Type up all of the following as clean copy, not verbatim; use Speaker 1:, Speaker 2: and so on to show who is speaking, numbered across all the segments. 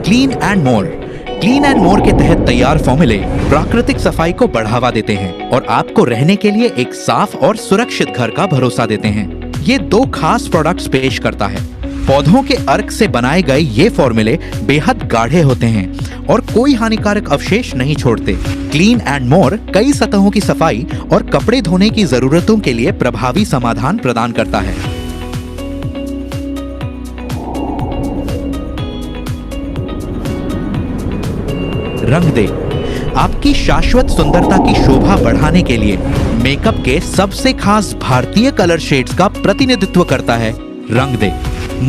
Speaker 1: Clean and more के तहत तैयार फॉर्मूले प्राकृतिक सफाई को बढ़ावा देते हैं और आपको रहने के लिए एक साफ और सुरक्षित घर का भरोसा देते हैं। ये 2 खास प्रोडक्ट्स पेश करता है। पौधों के अर्क से बनाए गए ये फॉर्मूले बेहद गाढ़े होते हैं और कोई हानिकारक अवशेष नहीं छोड़ते। क्लीन एंड मोर कई सतहों की सफाई और कपड़े धोने की जरूरतों के लिए प्रभावी समाधान प्रदान करता है। रंग दे आपकी शाश्वत सुंदरता की शोभा बढ़ाने के लिए मेकअप के सबसे खास भारतीय कलर शेड्स का प्रतिनिधित्व करता है। रंग दे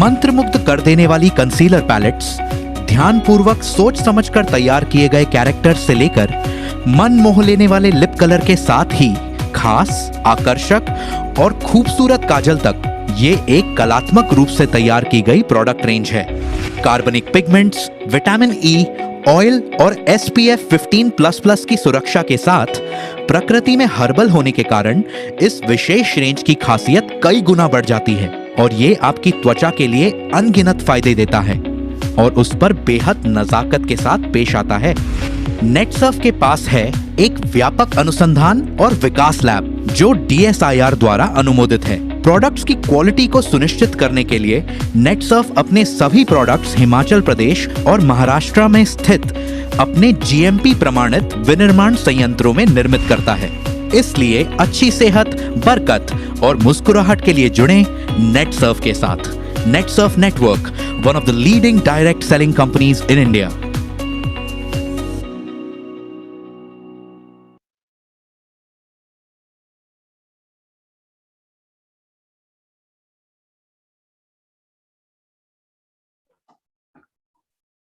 Speaker 1: मंत्रमुग्ध कर देने वाली कंसीलर पैलेट्स, ध्यानपूर्वक सोच समझकर तैयार किए गए कैरेक्टर से लेकर मन मोह लेने वाले लिप कलर के साथ ही खास, आकर्षक और खूबसूरत काजल तक ये एक कलात्मक रूप से तैयार की गई प्रोडक्ट रेंज है। कार्बनिक पिगमेंट्स, विटामिन ई, ऑयल और SPF 15++ की सुरक्षा के साथ प्रकृति में हर्बल होने के कारण इस विशेष रेंज की खासियत कई गुना बढ़ जाती है और ये आपकी त्वचा के लिए अनगिनत फायदे देता है और उस पर बेहद नजाकत के साथ पेश आता है। नेटसर्फ के पास है एक व्यापक अनुसंधान और विकास लैब जो DSIR द्वारा अनुमोदित है। प्रोडक्ट्स की क्वालिटी को सुनिश्चित करने के लिए नेटसर्फ अपने सभी प्रोडक्ट्स हिमाचल प्रदेश और महाराष्ट्र में स्थित अपने GMP प्रमाणित विनिर्माण संयंत्रों में निर्मित करता है। इसलिए अच्छी सेहत, बरकत और मुस्कुराहट के लिए जुड़ें नेटसर्फ के साथ। Netsurf network, one of the leading direct selling companies in India.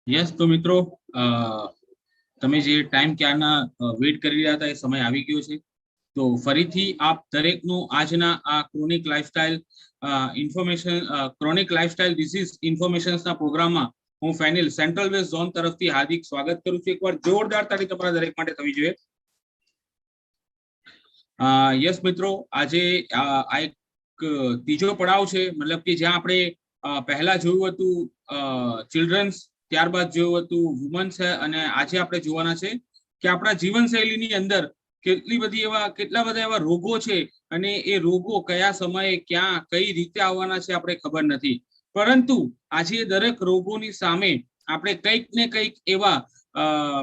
Speaker 2: Yes, तो मित्रों તમે જે ટાઈમ ક્યારના વેઇટ કરી રહ્યા હતા એ સમય આવી ગયો છે। તો ફરીથી આપ દરેકનું આજના આ ક્રોનિક લાઇફસ્ટાઇલ ડિસીઝ ઇન્ફોર્મેશન્સના પ્રોગ્રામમાં હું ફેનિલ સેન્ટ્રલ વેસ્ટ ઝોન તરફથી હાર્દિક સ્વાગત કરું છું। એકવાર જોરદાર તાળી તમારા દરેક માટે થવી જોઈએ। યસ મિત્રો, આજે આ એક ત્રીજો પડાવ છે, મતલબ કે જ્યાં આપણે પહેલા જોયું હતું ચિલ્ડ્રન્સ, ત્યારબાદ જોયું હતું વુમન્સ છે અને આજે આપણે જોવાના છે કે આપણા જીવનશૈલીની અંદર કેટલા બધા એવા રોગો છે અને એ રોગો કયા સમયે ક્યાં કઈ રીતે આવવાના છે આપણે ખબર નથી, પરંતુ આજે દરેક રોગોની સામે આપણે કંઈક ને કંઈક એવા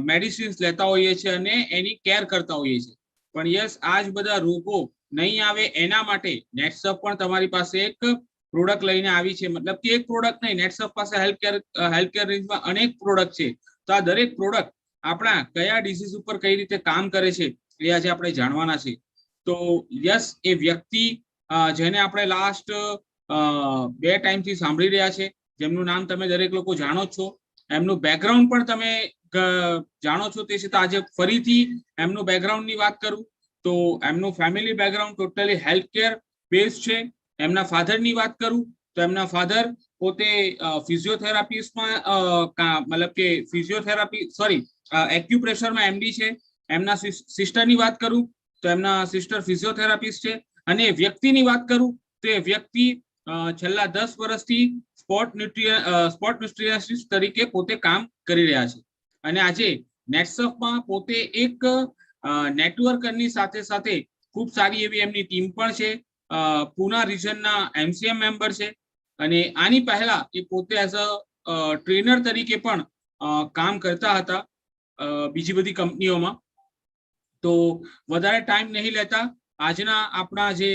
Speaker 2: મેડિસિન્સ લેતા હોઈએ છીએ અને એની કેર કરતા હોઈએ છીએ। પણ યસ, આ જ બધા રોગો નહીં આવે એના માટે નેટસર્ફ પણ તમારી પાસે એક પ્રોડક્ટ લઈને આવી છે। મતલબ કે એક પ્રોડક્ટ નહીં, નેટસર્ફ પાસે હેલ્થકેર રેન્જમાં અનેક પ્રોડક્ટ છે। તો આ દરેક પ્રોડક્ટ આપણા કયા ડિસીઝ ઉપર કઈ રીતે કામ કરે છે એ આજે આપણે જાણવાના છે। તો યસ, એ વ્યક્તિ જેને આપણે લાસ્ટ 2 ટાઈમથી સાંભળી રહ્યા છે, જેમનું નામ તમે દરેક લોકો જાણો છો, એમનું બેકગ્રાઉન્ડ પણ તમે જાણો છો, તે છતાં આજે ફરીથી એમનું બેકગ્રાઉન્ડની વાત કરું તો એમનું family background totally healthcare base છે। એમના ફાધરની વાત કરું તો એમના ફાધર પોતે ફિઝિયોથેરાપિસ્ટમાં મતલબ કે એક્યુપ્રેશરમાં MD છે। એમના સિસ્ટરની વાત કરું તો એમના સિસ્ટર ફિઝિયોથેરાપિસ્ટ છે અને વ્યક્તિની વાત કરું તો એ વ્યક્તિ છેલ્લા 10 વર્ષથી સ્પોર્ટ ન્યુટ્રિશનિસ્ટ તરીકે પોતે કામ કરી રહ્યા છે અને આજે નેટસર્ફમાં પોતે એક નેટવર્કરની સાથે સાથે ખૂબ સારી એવી એમની ટીમ પણ છે। પૂના રિજનના MCM મેમ્બર છે અને આની પહેલા એ પોતે એઝ અ ટ્રેનર તરીકે પણ કામ કરતા હતા બીજી બધી કંપનીઓમાં। તો વધારે ટાઈમ નહીં લેતા, આજના આપણા જે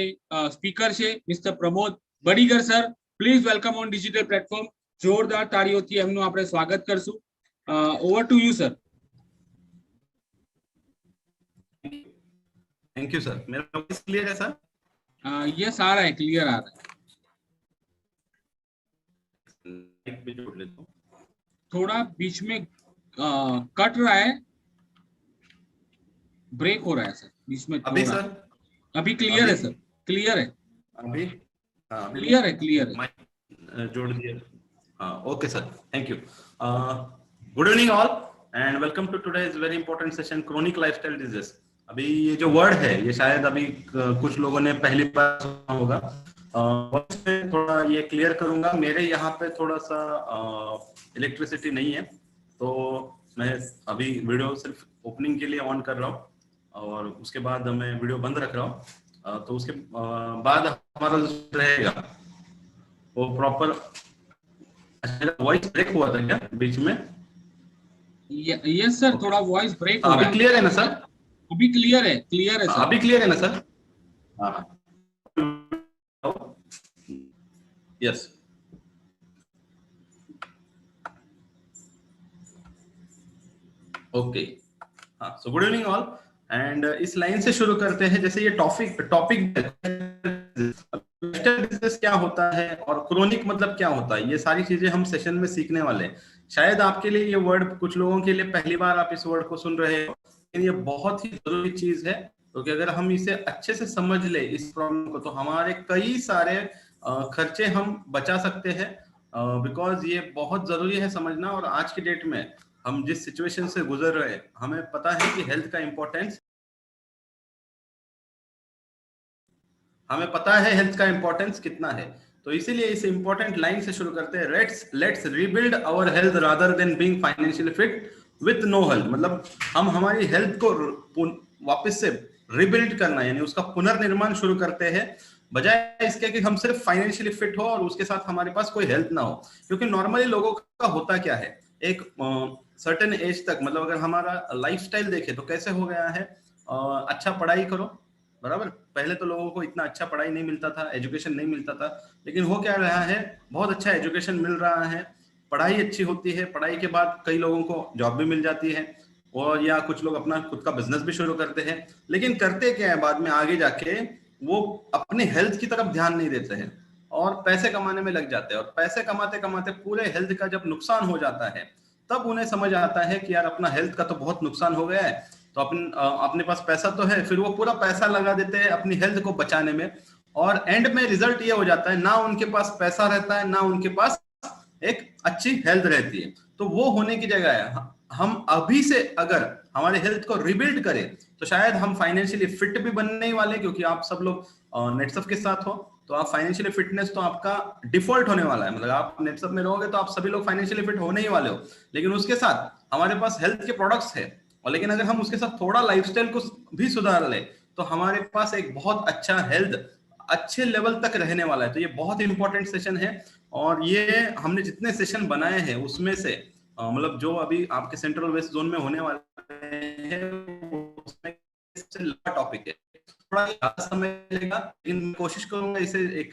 Speaker 2: સ્પીકર છે mister Pramod Badigar sir, please welcome on digital platform. જોરદાર તાળીઓથી એમનું આપણે સ્વાગત કરશું। Over to you sir.
Speaker 3: Thank you sir. मेरा वॉइस क्लियर है सर?
Speaker 2: यस, आ रहा है, क्लियर आ रहा है।
Speaker 3: भी जोड़ लेता हूं।
Speaker 2: थोड़ा बीच में कट रहा है, ब्रेक हो रहा है सर बीच में।
Speaker 3: अभी सर?
Speaker 2: अभी क्लियर है सर, क्लियर है
Speaker 3: अभी?
Speaker 2: क्लियर है, क्लियर है।
Speaker 3: जोड़ दिया। हाँ, okay sir, thank you. Good evening all and welcome to today's very important session chronic lifestyle disease. अभी ये जो वर्ड है ये शायद अभी कुछ लोगों ने पहली बार सुना होगा। थोड़ा ये क्लियर करूंगा, मेरे यहाँ पे थोड़ा सा इलेक्ट्रिसिटी नहीं है तो मैं अभी वीडियो सिर्फ ओपनिंग के लिए ऑन कर रहा हूँ और उसके बाद मैं वीडियो बंद रख रहा हूँ। तो उसके बाद हमारा जो रहेगा वो प्रॉपर। वॉइस ब्रेक हुआ था क्या बीच में?
Speaker 2: यस सर, थोड़ा वॉइस ब्रेक हो रहा
Speaker 3: अभी
Speaker 2: है।
Speaker 3: क्लियर है ना सर?
Speaker 2: अभी क्लियर है सर।
Speaker 3: अभी क्लियर है ना सर? हाँ, यस। ओके, हाँ, so good evening all. And इस लाइन से शुरू करते हैं। जैसे ये टॉपिक बिजनेस क्या होता है और क्रोनिक मतलब क्या होता है, ये सारी चीजें हम सेशन में सीखने वाले हैं। शायद आपके लिए ये वर्ड, कुछ लोगों के लिए पहली बार आप इस वर्ड को सुन रहे हो, लेकिन ये बहुत ही जरूरी चीज है, क्योंकि अगर हम इसे अच्छे से समझ ले इस प्रॉब्लम को, तो हमारे कई सारे खर्चे हम बचा सकते हैं। बिकॉज ये बहुत जरूरी है समझना। और आज की डेट में हम जिस सिचुएशन से गुजर रहे हैं, हमें पता है कि हेल्थ का इंपॉर्टेंस, हमें पता है हेल्थ का इंपॉर्टेंस कितना है। तो इसीलिए इस इंपॉर्टेंट लाइन से शुरू करते हैं। Let's rebuild our health rather than being financially fit with no health. मतलब हम हमारी हेल्थ को वापस से रिबिल्ड करना, यानी उसका पुनर्निर्माण शुरू करते हैं, बजाय इसके कि हम सिर्फ फाइनेंशियली फिट हो और उसके साथ हमारे पास कोई हेल्थ ना हो। क्योंकि नॉर्मली लोगों का होता क्या है, एक सर्टेन एज तक, मतलब अगर हमारा लाइफस्टाइल देखे तो कैसे हो गया है, अच्छा पढ़ाई करो, बराबर। पहले तो लोगों को इतना अच्छा पढ़ाई नहीं मिलता था, एजुकेशन नहीं मिलता था, लेकिन हो क्या रहा है, बहुत अच्छा एजुकेशन मिल रहा है, पढ़ाई अच्छी होती है, पढ़ाई के बाद कई लोगों को जॉब भी मिल जाती है, और या कुछ लोग अपना खुद का बिजनेस भी शुरू करते हैं। लेकिन करते क्या है बाद में आगे जाके, वो अपने हेल्थ की तरफ ध्यान नहीं देते हैं और पैसे कमाने में लग जाते हैं। और पैसे कमाते कमाते पूरे हेल्थ का जब नुकसान हो जाता है, तब उन्हें समझ आता है कि यार अपना हेल्थ का तो बहुत नुकसान हो गया है। तो अपने पास पैसा तो है, फिर वो पूरा पैसा लगा देते हैं अपनी हेल्थ को बचाने में, और एंड में रिजल्ट ये हो जाता है, ना उनके पास पैसा रहता है, ना उनके पास एक अच्छी हेल्थ रहती है। तो वो होने की जगह है, हम अभी से अगर हमारे हेल्थ को रिबिल्ड करें, तो शायद हम फाइनेंशियली फिट भी बनने ही वाले, क्योंकि आप सब लोग नेटसफ के साथ हो, तो आप फाइनेंशियली फिटनेस तो आपका डिफॉल्ट होने वाला है। मतलब आप नेटसफ में रहोगे तो आप सभी लोग फाइनेंशियली फिट होने ही वाले हो, लेकिन उसके साथ हमारे पास हेल्थ के प्रोडक्ट्स है। और लेकिन अगर हम उसके साथ थोड़ा लाइफस्टाइल को भी सुधार ले, तो हमारे पास एक बहुत अच्छा हेल्थ अच्छे लेवल तक रहने वाला है। तो ये बहुत इंपॉर्टेंट सेशन है, और ये हमने जितने सेशन बनाए हैं उसमें से मतलब जो अभी आपके सेंट्रल वेस्ट जोन में होने वाले हैं, उसमें सबसे लंबा टॉपिक है, थोड़ा ज्यादा समय लगेगा, लेकिन कोशिश करूंगा इसे एक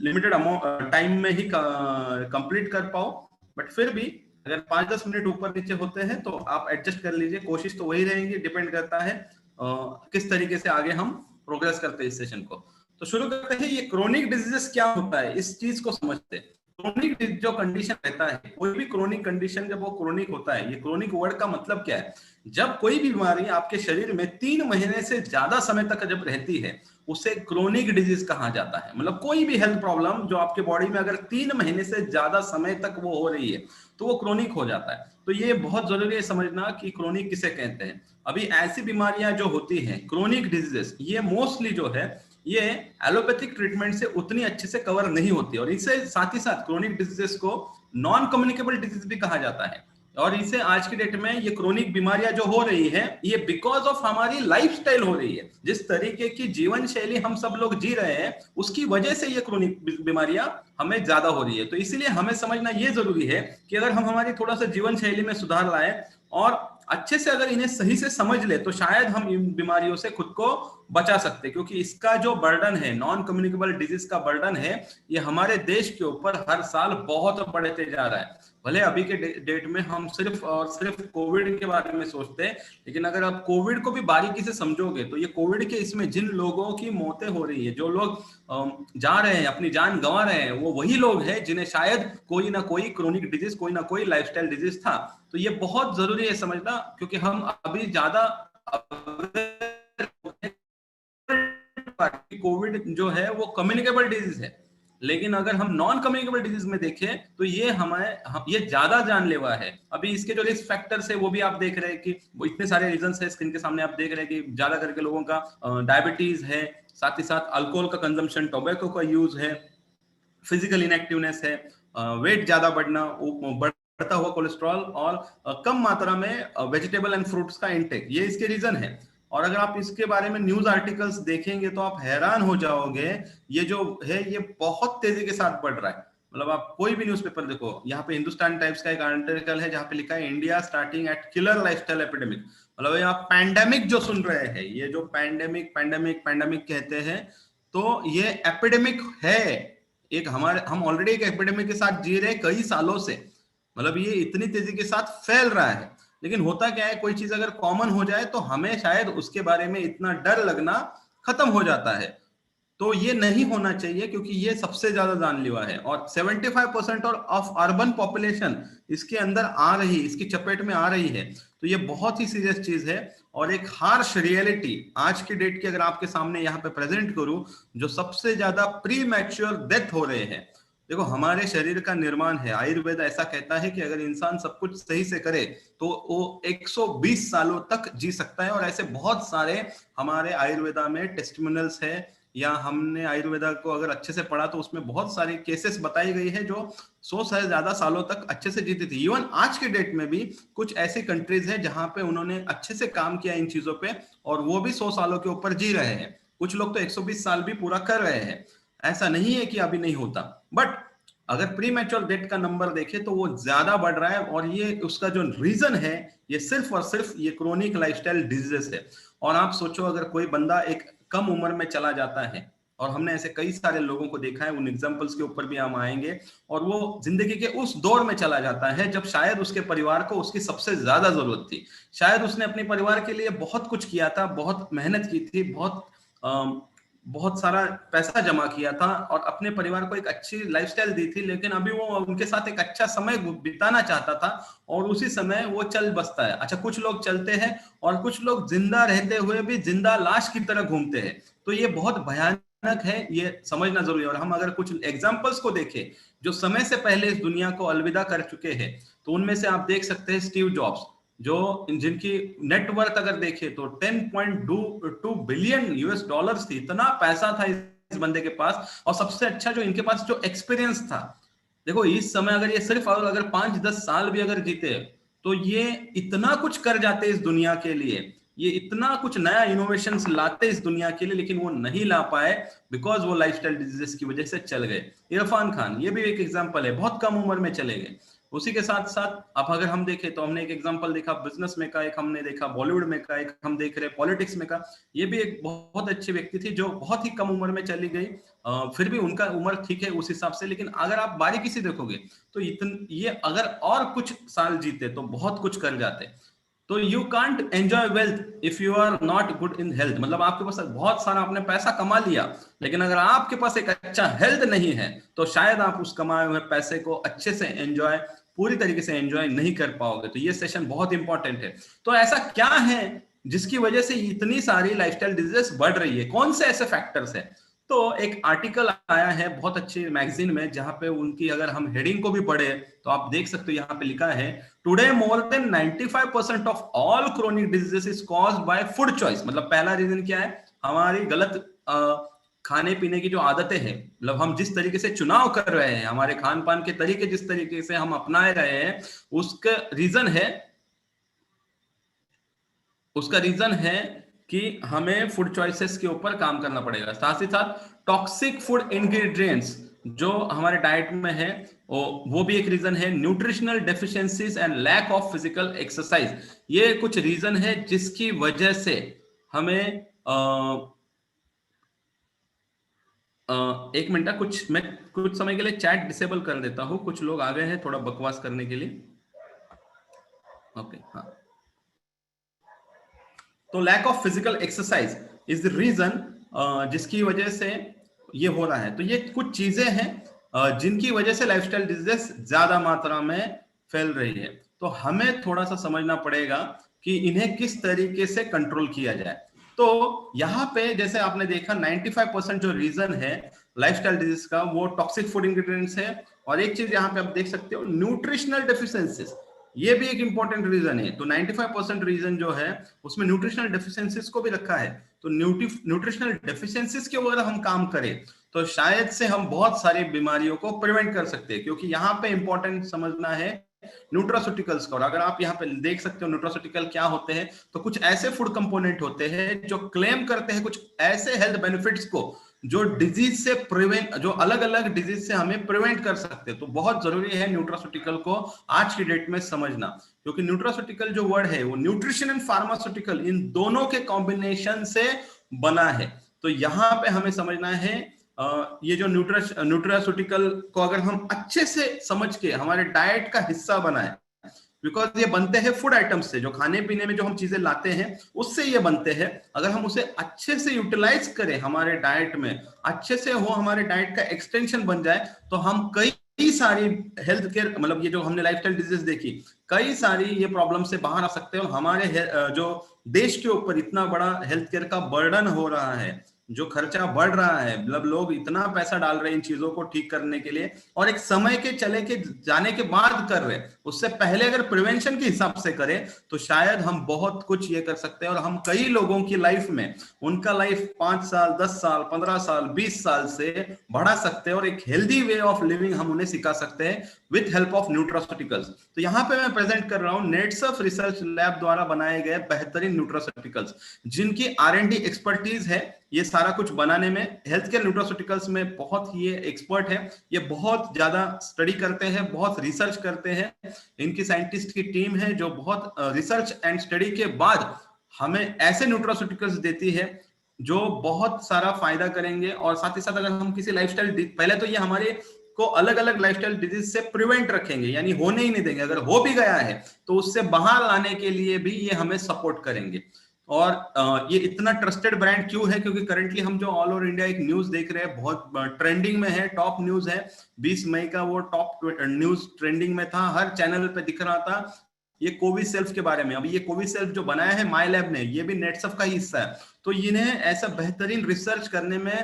Speaker 3: लिमिटेड अमाउंट टाइम में ही कंप्लीट कर पाओ। बट फिर भी अगर 5-10 मिनट ऊपर नीचे होते हैं तो आप एडजस्ट कर लीजिए, कोशिश तो वही रहेगी, डिपेंड करता है किस तरीके से आगे हम प्रोग्रेस करते हैं इस सेशन को। तो शुरू करते हैं। ये क्रोनिक डिजीजेस क्या होता है, इस चीज को समझते हैं। क्रोनिक जो कंडीशन रहता है, कोई भी क्रोनिक कंडीशन जब वो क्रोनिक होता है, ये क्रोनिक वर्ड का मतलब क्या है, जब कोई भी बीमारी आपके शरीर में 3 महीने से ज्यादा समय तक जब रहती है, उसे क्रोनिक डिजीज कहा जाता है। मतलब कोई भी हेल्थ प्रॉब्लम जो आपके बॉडी में अगर 3 महीने से ज्यादा समय तक वो हो रही है, तो वो क्रोनिक हो जाता है। तो ये बहुत जरूरी है समझना कि क्रोनिक किसे कहते हैं। अभी ऐसी बीमारियां जो होती हैं क्रोनिक डिजीजेस, ये मोस्टली जो है ये एलोपैथिक ट्रीटमेंट से उतनी अच्छे से कवर नहीं होती, और इससे साथ ही साथ क्रोनिक डिजीजेस को नॉन कम्युनिकेबल डिजीज भी कहा जाता है। और इसे आज की डेट में ये क्रोनिक बीमारियां जो हो रही है, ये बिकॉज ऑफ हमारी लाइफस्टाइल हो रही है। जिस तरीके की जीवन शैली हम सब लोग जी रहे हैं, उसकी वजह से ये क्रोनिक बीमारियां हमें ज्यादा हो रही है। तो इसीलिए हमें समझना ये जरूरी है कि अगर हम हमारी थोड़ा सा जीवन शैली में सुधार लाएं और अच्छे से अगर इन्हें सही से समझ ले, तो शायद हम इन बीमारियों से खुद को बचा सकते हैं। क्योंकि इसका जो बर्डन है, नॉन कम्युनिकेबल डिजीज का बर्डन है, ये हमारे देश के ऊपर हर साल बहुत बढ़ते जा रहा है। भले अभी के डेट में हम सिर्फ और सिर्फ कोविड के बारे में सोचते हैं, लेकिन अगर आप कोविड को भी बारीकी से समझोगे, तो ये कोविड के इसमें जिन लोगों की मौतें हो रही है, जो लोग जा रहे हैं, अपनी जान गंवा रहे हैं, वो वही लोग हैं जिन्हें शायद कोई ना कोई क्रोनिक डिजीज, कोई ना कोई लाइफस्टाइल डिजीज था। तो ये बहुत जरूरी है समझना, क्योंकि हम अभी ज्यादा कोविड जो है वो कम्युनिकेबल डिजीज है, लेकिन अगर हम नॉन कम्युनिकेबल डिजीज में देखें तो ये ये ज्यादा जानलेवा है। अभी इसके जो रिस्क फैक्टर्स है वो भी आप देख रहे हैं कि वो इतने सारे रीजंस है स्क्रीन के सामने, आप देख रहे हैं कि ज्यादा करके लोगों का डायबिटीज है, साथ ही साथ अल्कोहल का कंजम्पशन, टोबैको का यूज है, फिजिकल इनएक्टिवनेस है, वेट ज्यादा बढ़ना बढ़ता हुआ कोलेस्ट्रॉल और कम मात्रा में वेजिटेबल एंड फ्रूट्स का इंटेक, ये इसके रीजन है। और अगर आप इसके बारे में न्यूज आर्टिकल्स देखेंगे तो आप हैरान हो जाओगे, ये जो है ये बहुत तेजी के साथ बढ़ रहा है। मतलब आप कोई भी न्यूज़पेपर देखो, यहाँ पे हिंदुस्तान टाइम्स का एक आर्टिकल है जहाँ पे लिखा है India starting at killer lifestyle epidemic. मतलब यहाँ पैंडेमिक जो सुन रहे हैं, ये जो पैंडेमिक कहते हैं, तो ये एपिडेमिक है। एक हम ऑलरेडी एक एपिडेमिक के साथ जी रहे हैं कई सालों से। मतलब ये इतनी तेजी के साथ फैल रहा है। लेकिन होता क्या है, कोई चीज अगर कॉमन हो जाए तो हमें शायद उसके बारे में इतना डर लगना खत्म हो जाता है। तो ये नहीं होना चाहिए, क्योंकि ये सबसे ज्यादा जानलेवा है। और 75% ऑफ अर्बन पॉपुलेशन इसके अंदर आ रही, इसकी चपेट में आ रही है। तो ये बहुत ही सीरियस चीज है। और एक हार्श रियलिटी आज की डेट की अगर आपके सामने यहाँ पे प्रेजेंट करूं, जो सबसे ज्यादा प्री मैच्योर डेथ हो रहे हैं। देखो, हमारे शरीर का निर्माण है, आयुर्वेद ऐसा कहता है कि अगर इंसान सब कुछ सही से करे तो वो 120 सालों तक जी सकता है। और ऐसे बहुत सारे हमारे आयुर्वेदा में टेस्टिमोनियल्स है, या हमने आयुर्वेदा को अगर अच्छे से पढ़ा तो उसमें बहुत सारी केसेस बताई गई है जो 100 से ज्यादा सालों तक अच्छे से जीती थी। इवन आज के डेट में भी कुछ ऐसी कंट्रीज है जहां पे उन्होंने अच्छे से काम किया इन चीजों पे, और वो भी 100 सालों के ऊपर जी रहे हैं। कुछ लोग तो 120 साल भी पूरा कर रहे हैं। ऐसा नहीं है कि अभी नहीं होता, बट अगर प्री मैच्योर डेथ का नंबर देखे तो वो ज्यादा बढ़ रहा है। और ये उसका जो रीजन है, ये सिर्फ और सिर्फ ये क्रोनिक लाइफस्टाइल डिजीजेस है। और आप सोचो, अगर कोई बंदा एक कम उम्र में चला जाता है, और हमने ऐसे कई सारे लोगों को देखा है, उन एग्जांपल्स के ऊपर भी हम आएंगे, और वो जिंदगी के उस दौर में चला जाता है जब शायद उसके परिवार को उसकी सबसे ज्यादा जरूरत थी। शायद उसने अपने परिवार के लिए बहुत कुछ किया था, बहुत मेहनत की थी, बहुत सारा पैसा जमा किया था, और अपने परिवार को एक अच्छी लाइफस्टाइल दी थी। लेकिन अभी वो उनके साथ एक अच्छा समय बिताना चाहता था, और उसी समय वो चल बसता है। अच्छा, कुछ लोग चलते हैं और कुछ लोग जिंदा रहते हुए भी जिंदा लाश की तरह घूमते हैं। तो ये बहुत भयानक है, ये समझना जरूरी है। और हम अगर कुछ एग्जाम्पल्स को देखें जो समय से पहले इस दुनिया को अलविदा कर चुके हैं, तो उनमें से आप देख सकते हैं स्टीव जॉब्स, जो जिनकी नेटवर्थ अगर देखे तो 10.2 बिलियन यूएस डॉलर्स थी। इतना पैसा था इस बंदे के पास, और सबसे अच्छा जो इनके पास जो एक्सपीरियंस था। देखो, इस समय अगर ये सिर्फ अगर 5-10 साल भी अगर जीते तो ये इतना कुछ कर जाते इस दुनिया के लिए, ये इतना कुछ नया इनोवेशंस लाते इस दुनिया के लिए, लेकिन वो नहीं ला पाए बिकॉज वो लाइफस्टाइल डिजीजेस की वजह से चल गए। इरफान खान, ये भी एक एग्जांपल है, बहुत कम उम्र में चले गए। उसी के साथ साथ अब अगर हम देखें तो हमने एक एग्जांपल देखा बिजनेस में का, एक हमने देखा बॉलीवुड में का, एक हम देख रहे पॉलिटिक्स में का। ये भी एक बहुत अच्छी व्यक्ति थी जो बहुत ही कम उम्र में चली गई। फिर भी उनका उम्र ठीक है उस हिसाब से, लेकिन अगर आप बारीकी से देखोगे तो ये अगर और कुछ साल जीते तो बहुत कुछ कर जाते। तो you can't enjoy wealth if you are not good in health. मतलब आपके पास बहुत सारा आपने पैसा कमा लिया, लेकिन अगर आपके पास एक अच्छा हेल्थ नहीं है तो शायद आप उस कमाए हुए पैसे को अच्छे से एंजॉय, पूरी तरीके से एंजॉय नहीं कर पाओगे। तो ये सेशन बहुत इंपॉर्टेंट है। तो ऐसा क्या है जिसकी वजह से इतनी सारी लाइफस्टाइल डिजीजेस बढ़ रही है, कौन से ऐसे फैक्टर्स हैं? तो एक आर्टिकल आया है बहुत अच्छी मैगजीन में, जहां पे उनकी अगर हम हेडिंग को भी पढ़े तो आप देख सकते हो, यहाँ पे लिखा है today more than 95% of all chronic diseases is caused by food choice. मतलब पहला रीजन क्या है? हमारी गलत खाने पीने की जो आदतें हैं, मतलब हम जिस तरीके से चुनाव कर रहे हैं, हमारे खान पान के तरीके जिस तरीके से हम अपना रहे हैं, उसका रीजन है कि हमें फूड चॉइसेस के ऊपर काम करना पड़ेगा। साथ ही साथ टॉक्सिक फूड इंग्रेडिएंट्स जो हमारे डाइट में है वो भी एक रीजन है। Nutritional deficiencies and lack of physical exercise, ये कुछ रीजन है जिसकी वजह से हमें एक मिनट, मैं कुछ समय के लिए चैट डिसेबल कर देता हूं, कुछ लोग आ गए हैं थोड़ा बकवास करने के लिए। ओके, हाँ। तो lack of physical exercise is the reason जिसकी वजह से ये हो रहा है। तो ये कुछ चीजें हैं जिनकी वजह से लाइफस्टाइल डिजीजेस ज्यादा मात्रा में फैल रही है। तो हमें थोड़ा सा समझना पड़ेगा कि इन्हें किस तरीके से कंट्रोल किया जाए। तो यहाँ पे जैसे आपने देखा 95% जो रीजन है लाइफस्टाइल डिजीज का वो टॉक्सिक फूड इंग्रेडिएंट्स है। और एक चीज यहाँ पे आप देख सकते हो, न्यूट्रिशनल डेफिशिएंसीज, ये भी एक इंपॉर्टेंट रीजन है। तो 95% रीजन जो है उसमें न्यूट्रिशनल डेफिशिएंसीज को भी रखा है। तो न्यूट्रिशनल डेफिशिएंसीज के ऊपर हम काम करें तो शायद से हम बहुत सारी बीमारियों को प्रिवेंट कर सकते हैं। क्योंकि यहाँ पे इंपॉर्टेंट समझना है न्यूट्रास्यूटिकल्स का। और अगर आप यहाँ पे देख सकते हो न्यूट्रास्यूटिकल क्या होते हैं, तो कुछ ऐसे फूड कंपोनेंट होते हैं जो क्लेम करते हैं कुछ ऐसे हेल्थ बेनिफिट्स को जो डिजीज से प्रिवेंट, जो अलग अलग डिजीज से हमें प्रिवेंट कर सकते हैं। तो बहुत जरूरी है न्यूट्रास्यूटिकल को आज की डेट में समझना, क्योंकि न्यूट्रास्यूटिकल जो वर्ड है वो न्यूट्रिशन एंड फार्मास्यूटिकल इन दोनों के कॉम्बिनेशन से बना है। तो यहाँ पे हमें समझना है ये जो न्यूट्रास्यूटिकल को अगर हम अच्छे से समझ के हमारे डाइट का हिस्सा बनाए, बिकॉज ये बनते हैं फूड आइटम्स से, जो खाने पीने में जो हम चीजें लाते हैं उससे ये बनते हैं। अगर हम उसे अच्छे से यूटिलाइज करें हमारे डाइट में, अच्छे से हो, हमारे डाइट का एक्सटेंशन बन जाए, तो हम कई सारी हेल्थ केयर, मतलब ये जो हमने लाइफस्टाइल डिजीज देखी, कई सारी ये प्रॉब्लम से बाहर आ सकते हैं। और हमारे जो देश के ऊपर इतना बड़ा हेल्थ केयर का बर्डन हो रहा है, जो खर्चा बढ़ रहा है, मतलब लोग इतना पैसा डाल रहे हैं इन चीजों को ठीक करने के लिए, और एक समय के चले के जाने के बाद कर रहे हैं, उससे पहले अगर प्रिवेंशन के हिसाब से करें तो शायद हम बहुत कुछ ये कर सकते हैं। और हम कई लोगों की लाइफ में उनका लाइफ 5 साल 10 साल 15 साल 20 साल से बढ़ा सकते हैं, और एक हेल्दी वे ऑफ लिविंग हम उन्हें सिखा सकते हैं विथ हेल्प ऑफ न्यूट्रास्यूटिकल्स। तो यहाँ पे मैं प्रेजेंट कर रहा हूँ नेट्सफ रिसर्च लैब द्वारा बनाए गए बेहतरीन न्यूट्रास्यूटिकल्स, जिनकी R&D एक्सपर्टीज है ये सारा कुछ बनाने में। हेल्थ केयर न्यूट्रास्यूटिकल्स में बहुत ही ये एक्सपर्ट है, ये बहुत ज्यादा स्टडी करते हैं, बहुत रिसर्च करते हैं। इनकी साइंटिस्ट की टीम है जो बहुत रिसर्च एंड स्टडी के बाद हमें ऐसे न्यूट्रास्यूटिकल्स देती है जो बहुत सारा फायदा करेंगे। और साथ ही साथ अगर हम किसी लाइफस्टाइल, पहले तो ये हमारे को अलग अलग लाइफस्टाइल डिजीज से प्रिवेंट रखेंगे, यानी होने ही नहीं देंगे। अगर हो भी गया है तो उससे बाहर लाने के लिए भी ये हमें सपोर्ट करेंगे। और ये इतना ट्रस्टेड ब्रांड क्यों है, क्योंकि करंटली हम जो ऑल ओवर इंडिया एक न्यूज देख रहे हैं, बहुत ट्रेंडिंग में है, टॉप न्यूज है। 20 मई का वो टॉप न्यूज ट्रेंडिंग में था, हर चैनल पे दिख रहा था ये कोविसेल्फ के बारे में। अभी ये कोविसेल्फ जो बनाया है माई लैब ने, ये भी नेट्सफ का ही हिस्सा है। तो इन्हें ऐसा बेहतरीन रिसर्च करने में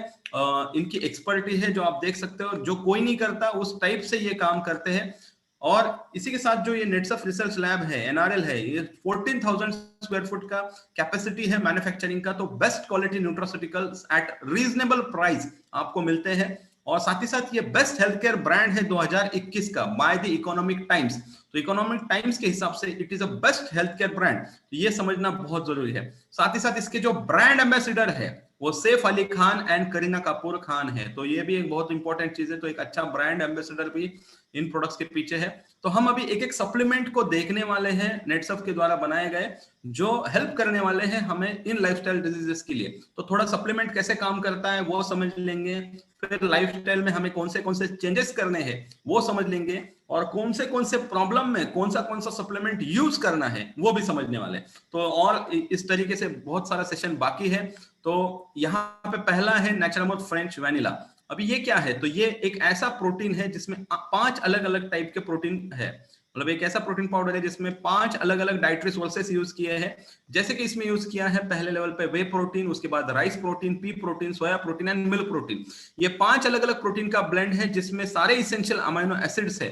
Speaker 3: इनकी एक्सपर्टी है जो आप देख सकते हो, जो कोई नहीं करता उस टाइप से ये काम करते हैं। और इसी के साथ जो ये नेट्सफ रिसर्च लैब है, NRL है, ये 14,000 स्क्वायर फुट का कैपेसिटी है मैन्युफैक्चरिंग का। तो best quality nutraceuticals eight reasonable price आपको मिलते हैं। और साथ ही साथ ये बेस्ट हेल्थ केयर ब्रांड है 2021 का बाय द इकोनॉमिक टाइम्स। तो इकोनॉमिक टाइम्स के हिसाब से it is a best health care brand, ये समझना बहुत जरूरी है। साथ ही साथ इसके जो ब्रांड एम्बेसडर है वो सैफ अली खान एंड करीना कपूर खान है। तो ये भी एक बहुत इंपॉर्टेंट चीज है। तो एक अच्छा ब्रांड एम्बेसडर भी इन प्रोडक्ट्स के पीछे है। तो हम अभी एक एक सप्लीमेंट को देखने वाले हैं नेट्सफ के द्वारा बनाए गए, जो हेल्प करने वाले हैं हमें इन लाइफस्टाइल डिजीजेस के लिए। तो थोड़ा सप्लीमेंट कैसे काम करता है वो समझ लेंगे, फिर लाइफस्टाइल में हमें कौन से चेंजेस करने हैं वो समझ लेंगे, और कौन से प्रॉब्लम में कौन सा सप्लीमेंट यूज करना है वो भी समझने वाले। तो और इस तरीके से बहुत सारा सेशन बाकी है। तो यहाँ पे पहला है नेचुरामोड फ्रेंच वैनिला। अभी ये क्या है, तो ये एक ऐसा प्रोटीन है जिसमें 5 अलग अलग टाइप के प्रोटीन है। मतलब एक ऐसा प्रोटीन पाउडर है जिसमें 5 अलग अलग डाइटरी सोर्सेस यूज किए हैं। जैसे कि इसमें यूज किया है पहले लेवल पे वे प्रोटीन, उसके बाद rice protein, P protein, soya protein and milk protein. ये 5 अलग अलग प्रोटीन का ब्लेंड है जिसमें सारे इसेंशियल अमीनो एसिड्स है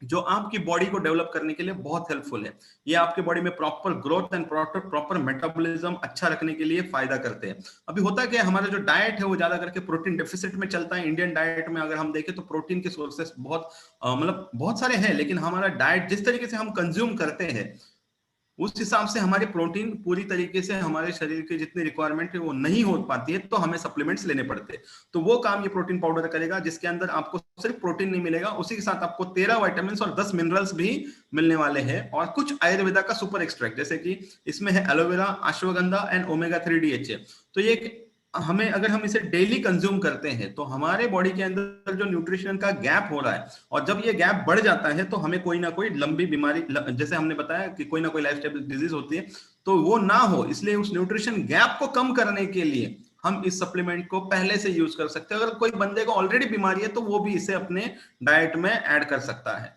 Speaker 3: जो आपकी बॉडी को डेवलप करने के लिए बहुत हेल्पफुल है। ये आपके बॉडी में proper growth and proper metabolism अच्छा रखने के लिए फायदा करते हैं। अभी होता क्या है, हमारा जो डाइट है वो ज्यादा करके प्रोटीन डेफिसिट में चलता है। इंडियन डाइट में अगर हम देखें तो प्रोटीन के सोर्सेस मतलब बहुत सारे हैं, लेकिन हमारा डाइट जिस तरीके से हम कंज्यूम करते हैं उस हिसाब से हमारे प्रोटीन पूरी तरीके से हमारे शरीर की जितनी रिक्वायरमेंट है वो नहीं हो पाती है, तो हमें सप्लीमेंट्स लेने पड़ते हैं। तो वो काम ये प्रोटीन पाउडर करेगा, जिसके अंदर आपको सिर्फ प्रोटीन नहीं मिलेगा, उसी के साथ आपको 13 विटामिन और 10 मिनरल्स भी मिलने वाले हैं, और कुछ आयुर्वेदा का सुपर एक्सट्रैक्ट, जैसे कि इसमें है aloe vera, ashwagandha and omega 3 DHA। तो ये हमें, अगर हम इसे डेली कंज्यूम करते हैं तो हमारे बॉडी के अंदर जो न्यूट्रिशन का गैप हो रहा है, और जब ये गैप बढ़ जाता है तो हमें कोई ना कोई लंबी बीमारी, जैसे हमने बताया कि कोई ना कोई लाइफस्टाइल डिजीज होती है, तो वो ना हो, इसलिए उस न्यूट्रिशन गैप को कम करने के लिए हम इस सप्लीमेंट को पहले से यूज कर सकते हैं। अगर कोई बंदे को ऑलरेडी बीमारी है तो वो भी इसे अपने डाइट में ऐड कर सकता है।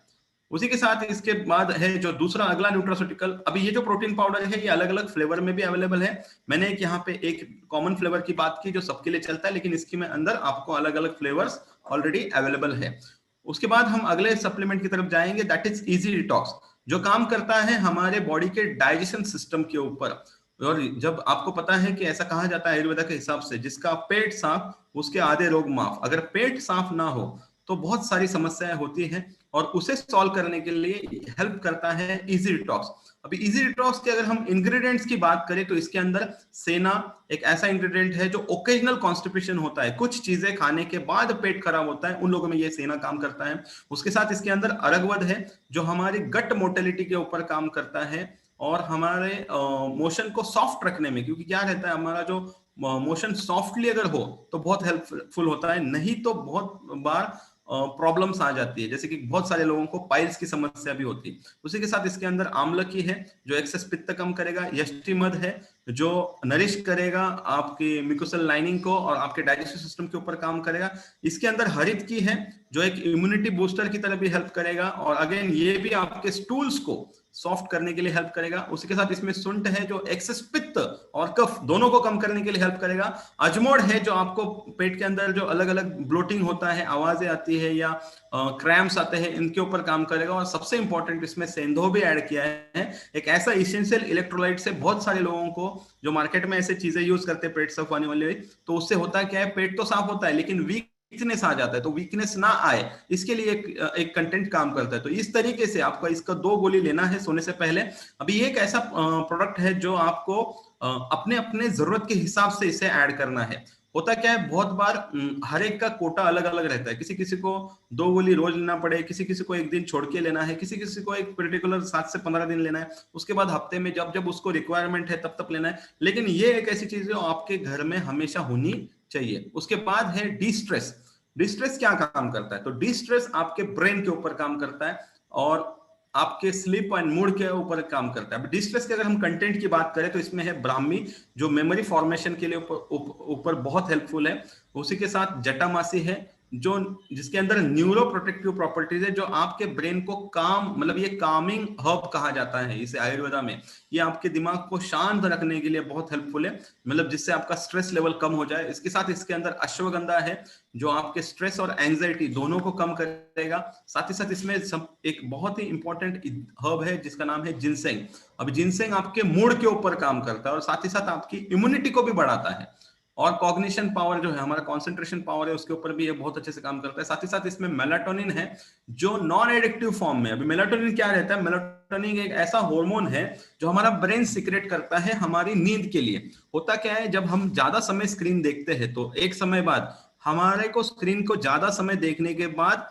Speaker 3: उसी के साथ इसके बाद है जो दूसरा अगला न्यूट्रास्यूटिकल। अभी ये जो प्रोटीन पाउडर है ये अलग अलग फ्लेवर में भी अवेलेबल है। मैंने एक यहाँ पे एक कॉमन फ्लेवर की बात की जो सबके लिए चलता है, लेकिन इसके में अंदर आपको अलग अलग फ्लेवर्स ऑलरेडी अवेलेबल है। उसके बाद हम अगले सप्लीमेंट की तरफ जाएंगे, दैट इज इजी डिटॉक्स, जो काम करता है हमारे बॉडी के डाइजेशन सिस्टम के ऊपर। और जब आपको पता है कि ऐसा कहा जाता है आयुर्वेदा के हिसाब से, जिसका पेट साफ उसके आधे रोग माफ। अगर पेट साफ ना हो तो बहुत सारी समस्याएं होती हैं। और उसे सॉल्व करने के लिए हेल्प करता है इजी डिटॉक्स। अभी इजी डिटॉक्स के अगर हम इंग्रेडिएंट्स की बात करें तो इसके अंदर सेना एक ऐसा इंग्रेडिएंट है जो ओकेजनल कॉन्स्टिपेशन होता है, कुछ चीजें खाने के बाद पेट खराब होता है, उन लोगों में ये सेना काम करता है। उसके साथ इसके अंदर अरगवद है जो हमारी गट मोटिलिटी के ऊपर काम करता है और हमारे मोशन को सॉफ्ट रखने में, क्योंकि क्या रहता है हमारा जो मोशन सॉफ्टली अगर हो तो बहुत हेल्पफुल होता है, नहीं तो बहुत बार प्रॉब्लम्स आ जाती है, जैसे कि बहुत सारे लोगों को पाइल्स की समस्या भी होती है। उसी के साथ इसके अंदर आम्लकी है जो एक्सेस पित्त कम करेगा, यष्टि मध है जो नरिश करेगा आपकी म्यूकोसल लाइनिंग को और आपके डाइजेस्टिव सिस्टम के ऊपर काम करेगा। इसके अंदर हरित की है जो एक इम्यूनिटी बूस्टर की तरह भी हेल्प करेगा और अगेन ये भी आपके स्टूल्स को सॉफ्ट करने के लिए हेल्प करेगा। उसी के साथ इसमें सुंठ है जो एक्सेस पित्त और कफ दोनों को कम करने के लिए हेल्प करेगा। अजमोड़ है जो आपको पेट के अंदर जो अलग अलग ब्लोटिंग होता है, आवाजें आती है या क्रैम्प्स आते हैं, इनके ऊपर काम करेगा। और सबसे इंपॉर्टेंट इसमें सेंधो भी ऐड किया है, एक ऐसा इसेंशियल इलेक्ट्रोलाइट से बहुत सारे लोगों को जो मार्केट में ऐसे चीजें यूज करते हैं पेट साफ होने वाले, तो उससे होता क्या है पेट तो साफ होता है लेकिन वीकनेस आ जाता है, तो वीकनेस ना आए इसके लिए एक कंटेंट काम करता है। तो इस तरीके से आपका इसका 2 गोली लेना है सोने से पहले। अभी ये एक ऐसा प्रोडक्ट है जो आपको अपने अपने जरूरत के हिसाब से इसे ऐड करना है। होता क्या है बहुत बार हर एक का कोटा अलग अलग रहता है, किसी किसी को 2 गोली रोज लेना पड़े, किसी किसी को एक दिन छोड़ के लेना है, किसी किसी को एक पर्टिकुलर 7 से 15 दिन लेना है, उसके बाद हफ्ते में जब जब उसको रिक्वायरमेंट है तब तब लेना है। लेकिन ये एक ऐसी चीज है जो आपके घर में हमेशा होनी चाहिए। उसके बाद है डी स्ट्रेस। डी स्ट्रेस क्या काम करता है, तो डी स्ट्रेस आपके ब्रेन के ऊपर काम करता है और आपके स्लीप एंड मूड के ऊपर काम करता है। डी स्ट्रेस के अगर हम कंटेंट की बात करें तो इसमें है ब्राह्मी जो मेमोरी फॉर्मेशन के लिए ऊपर बहुत हेल्पफुल है। उसी के साथ जटामासी है जो जिसके अंदर न्यूरो प्रोटेक्टिव प्रॉपर्टीज है जो आपके ब्रेन को काम मतलब ये कामिंग हर्ब कहा जाता है इसे आयुर्वेदा में। ये आपके दिमाग को शांत रखने के लिए बहुत हेल्पफुल है, मतलब जिससे आपका स्ट्रेस लेवल कम हो जाए। इसके साथ इसके अंदर अश्वगंधा है जो आपके स्ट्रेस और एंजाइटी दोनों को कम करेगा। साथ ही साथ इसमें एक बहुत ही इंपॉर्टेंट हर्ब है जिसका नाम है जिनसेंग। अब जिनसेंग आपके मूड के ऊपर काम करता है और साथ ही साथ आपकी इम्यूनिटी को भी बढ़ाता है और कॉग्निशन पावर जो है हमारा कंसंट्रेशन पावर है उसके ऊपर भी ये बहुत अच्छे से काम करता है। साथ ही साथ इसमें मेलाटोनिन है जो नॉन एडिक्टिव फॉर्म में। अभी मेलाटोनिन क्या रहता है, मेलाटोनिन एक ऐसा हार्मोन है जो हमारा ब्रेन सीक्रेट करता है हमारी नींद के लिए। होता क्या है जब हम ज्यादा समय स्क्रीन देखते हैं तो एक समय बाद हमारे को स्क्रीन को ज्यादा समय देखने के बाद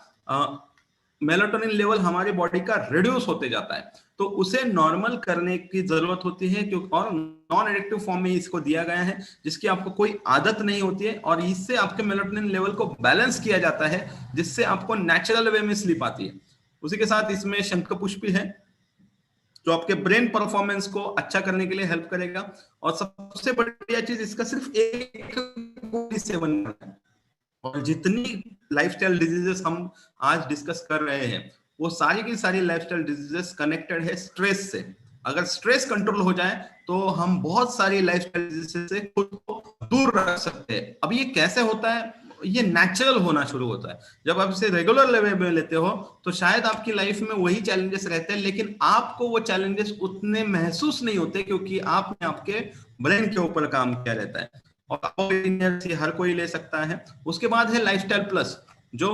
Speaker 3: मेलाटोनिन लेवल हमारी बॉडी का रिड्यूस होते जाता है, तो उसे नॉर्मल करने की जरूरत होती है क्योंकि और नॉन एडिक्टिव फॉर्म में इसको दिया गया है जिसकी आपको कोई आदत नहीं होती है और इससे आपके मेलाटोनिन लेवल को बैलेंस किया जाता है जिससे आपको नेचुरल वे में स्लीप आती है। उसी के साथ इसमें शंखपुष्पी है जो आपके ब्रेन परफॉर्मेंस को अच्छा करने के लिए हेल्प करेगा। और सबसे बढ़िया चीज इसका सिर्फ एक सेवन करना है और जितनी लाइफस्टाइल डिजीजेस हम आज डिस्कस कर रहे हैं वो सारी की सारी लाइफस्टाइल डिजीजेस कनेक्टेड है स्ट्रेस से। अगर स्ट्रेस कंट्रोल हो जाए तो हम बहुत सारी लाइफस्टाइल डिजीजेस से खुद को दूर रख सकते हैं। अब ये कैसे होता है, ये नेचुरल होना शुरू होता है। जब आप इसे रेगुलर लेवल में लेते हो तो शायद आपकी लाइफ में वही चैलेंजेस रहते हैं लेकिन आपको वो चैलेंजेस उतने महसूस नहीं होते क्योंकि आपने आपके ब्रेन के ऊपर काम किया रहता है और हर कोई ले सकता है। उसके बाद है लाइफस्टाइल प्लस जो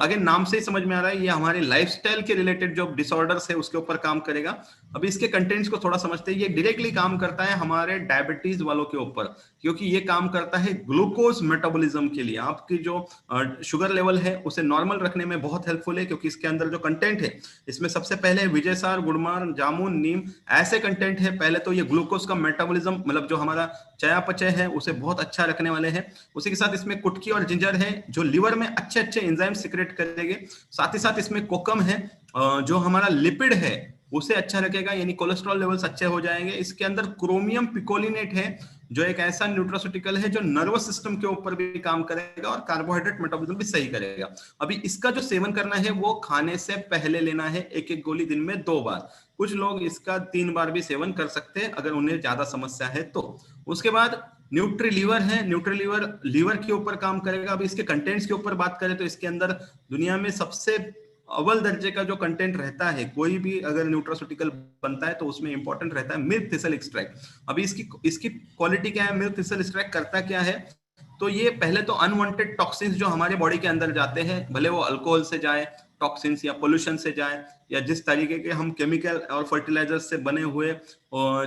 Speaker 3: अगेन नाम से ही समझ में आ रहा है ये हमारे लाइफस्टाइल के रिलेटेड जो डिसऑर्डर्स है उसके ऊपर काम करेगा। अभी इसके कंटेंट्स को थोड़ा समझते हैं। ये डायरेक्टली काम करता है हमारे डायबिटीज वालों के ऊपर क्योंकि ये काम करता है ग्लूकोज मेटाबॉलिज्म के लिए। आपकी जो शुगर लेवल है उसे नॉर्मल रखने में बहुत हेल्पफुल है क्योंकि इसके अंदर जो कंटेंट है इसमें सबसे पहले विजयसार, गुड़मार, जामुन, नीम ऐसे कंटेंट है। पहले तो ये ग्लूकोज का मेटाबॉलिज्म मतलब जो हमारा चयापचय है उसे बहुत अच्छा रखने वाले हैं। उसी के साथ इसमें कुटकी और जिंजर है जो लिवर में अच्छे अच्छे एंजाइम सीक्रेट करेंगे। साथ ही साथ इसमें कोकम है जो हमारा लिपिड है उसे अच्छा रखेगा यानी कोलेस्ट्रॉल लेवल्स अच्छे हो जाएंगे। इसके अंदर क्रोमियम पिकोलिनेट है जो एक ऐसा न्यूट्रास्यूटिकल है जो नर्वस सिस्टम के ऊपर भी काम करेगा और कार्बोहाइड्रेट मेटाबॉलिज्म भी सही करेगा। अभी इसका जो सेवन करना है वो खाने से पहले लेना है, एक एक गोली दिन में 2 बार। कुछ लोग इसका 3 बार भी सेवन कर सकते हैं अगर उन्हें ज्यादा समस्या है तो। उसके बाद न्यूट्री लीवर है, न्यूट्री लीवर लीवर के ऊपर काम करेगा। अभी इसके कंटेंट्स के ऊपर बात करें तो इसके अंदर दुनिया में सबसे अव्वल दर्जे का जो कंटेंट रहता है कोई भी अगर न्यूट्रास्यूटिकल बनता है तो उसमें इंपॉर्टेंट रहता है मिल्क थिसल एक्सट्रैक्ट। अभी इसकी क्वालिटी क्या है, मिल्क थिसल एक्सट्रैक्ट करता क्या है, तो ये पहले तो अनवांटेड टॉक्सिन्स जो हमारे बॉडी के अंदर जाते हैं भले वो अल्कोहल से जाए टॉक्सिन्स या पोल्यूशन से जाए, या जिस तरीके के हम केमिकल और फर्टिलाइजर से बने हुए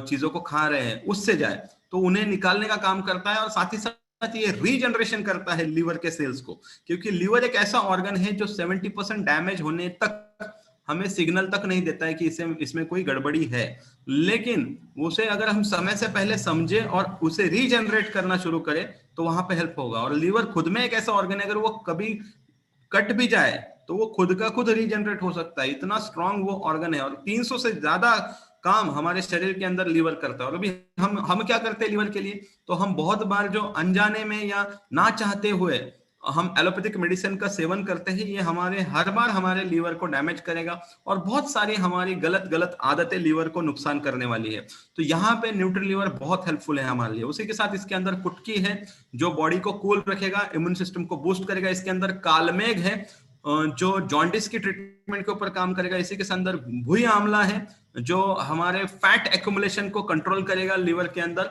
Speaker 3: चीजों को खा रहे हैं उससे जाए, तो उन्हें निकालने का काम करता है। और साथ ही साथ ये रीजनरेशन करता है लीवर के सेल्स को, क्योंकि लीवर एक ऐसा ऑर्गन है जो 70% डैमेज होने तक हमें सिग्नल तक नहीं देता है कि इसमें कोई गड़बड़ी है, लेकिन उसे अगर हम समय से पहले समझे और उसे रीजनरेट करना शुरू करें तो वहां पे हेल्प होगा। और लीवर खुद में एक ऐसा ऑर्गन है, अगर वो कभी कट भी जाए तो वो खुद का खुद रीजनरेट हो सकता है, इतना स्ट्रांग वो ऑर्गन है। और 300 से ज्यादा काम हमारे शरीर के अंदर लीवर करता है। और अभी हम क्या करते हैं लीवर के लिए, तो हम बहुत बार जो अनजाने में या ना चाहते हुए हम एलोपैथिक मेडिसिन का सेवन करते हैं, ये हर बार हमारे लीवर को डैमेज करेगा और बहुत सारी हमारी गलत आदतें लीवर को नुकसान करने वाली है। तो यहाँ पे न्यूट्री लीवर बहुत हेल्पफुल है हमारे लिए। उसी के साथ इसके अंदर कुटकी है जो बॉडी को कूल रखेगा, इम्यून सिस्टम को बूस्ट करेगा। इसके अंदर कालमेघ है जो जॉन्डिस की ट्रीटमेंट के ऊपर काम करेगा। इसी के अंदर भुई आंवला है जो हमारे फैट एक्युमुलेशन को कंट्रोल करेगा लीवर के अंदर।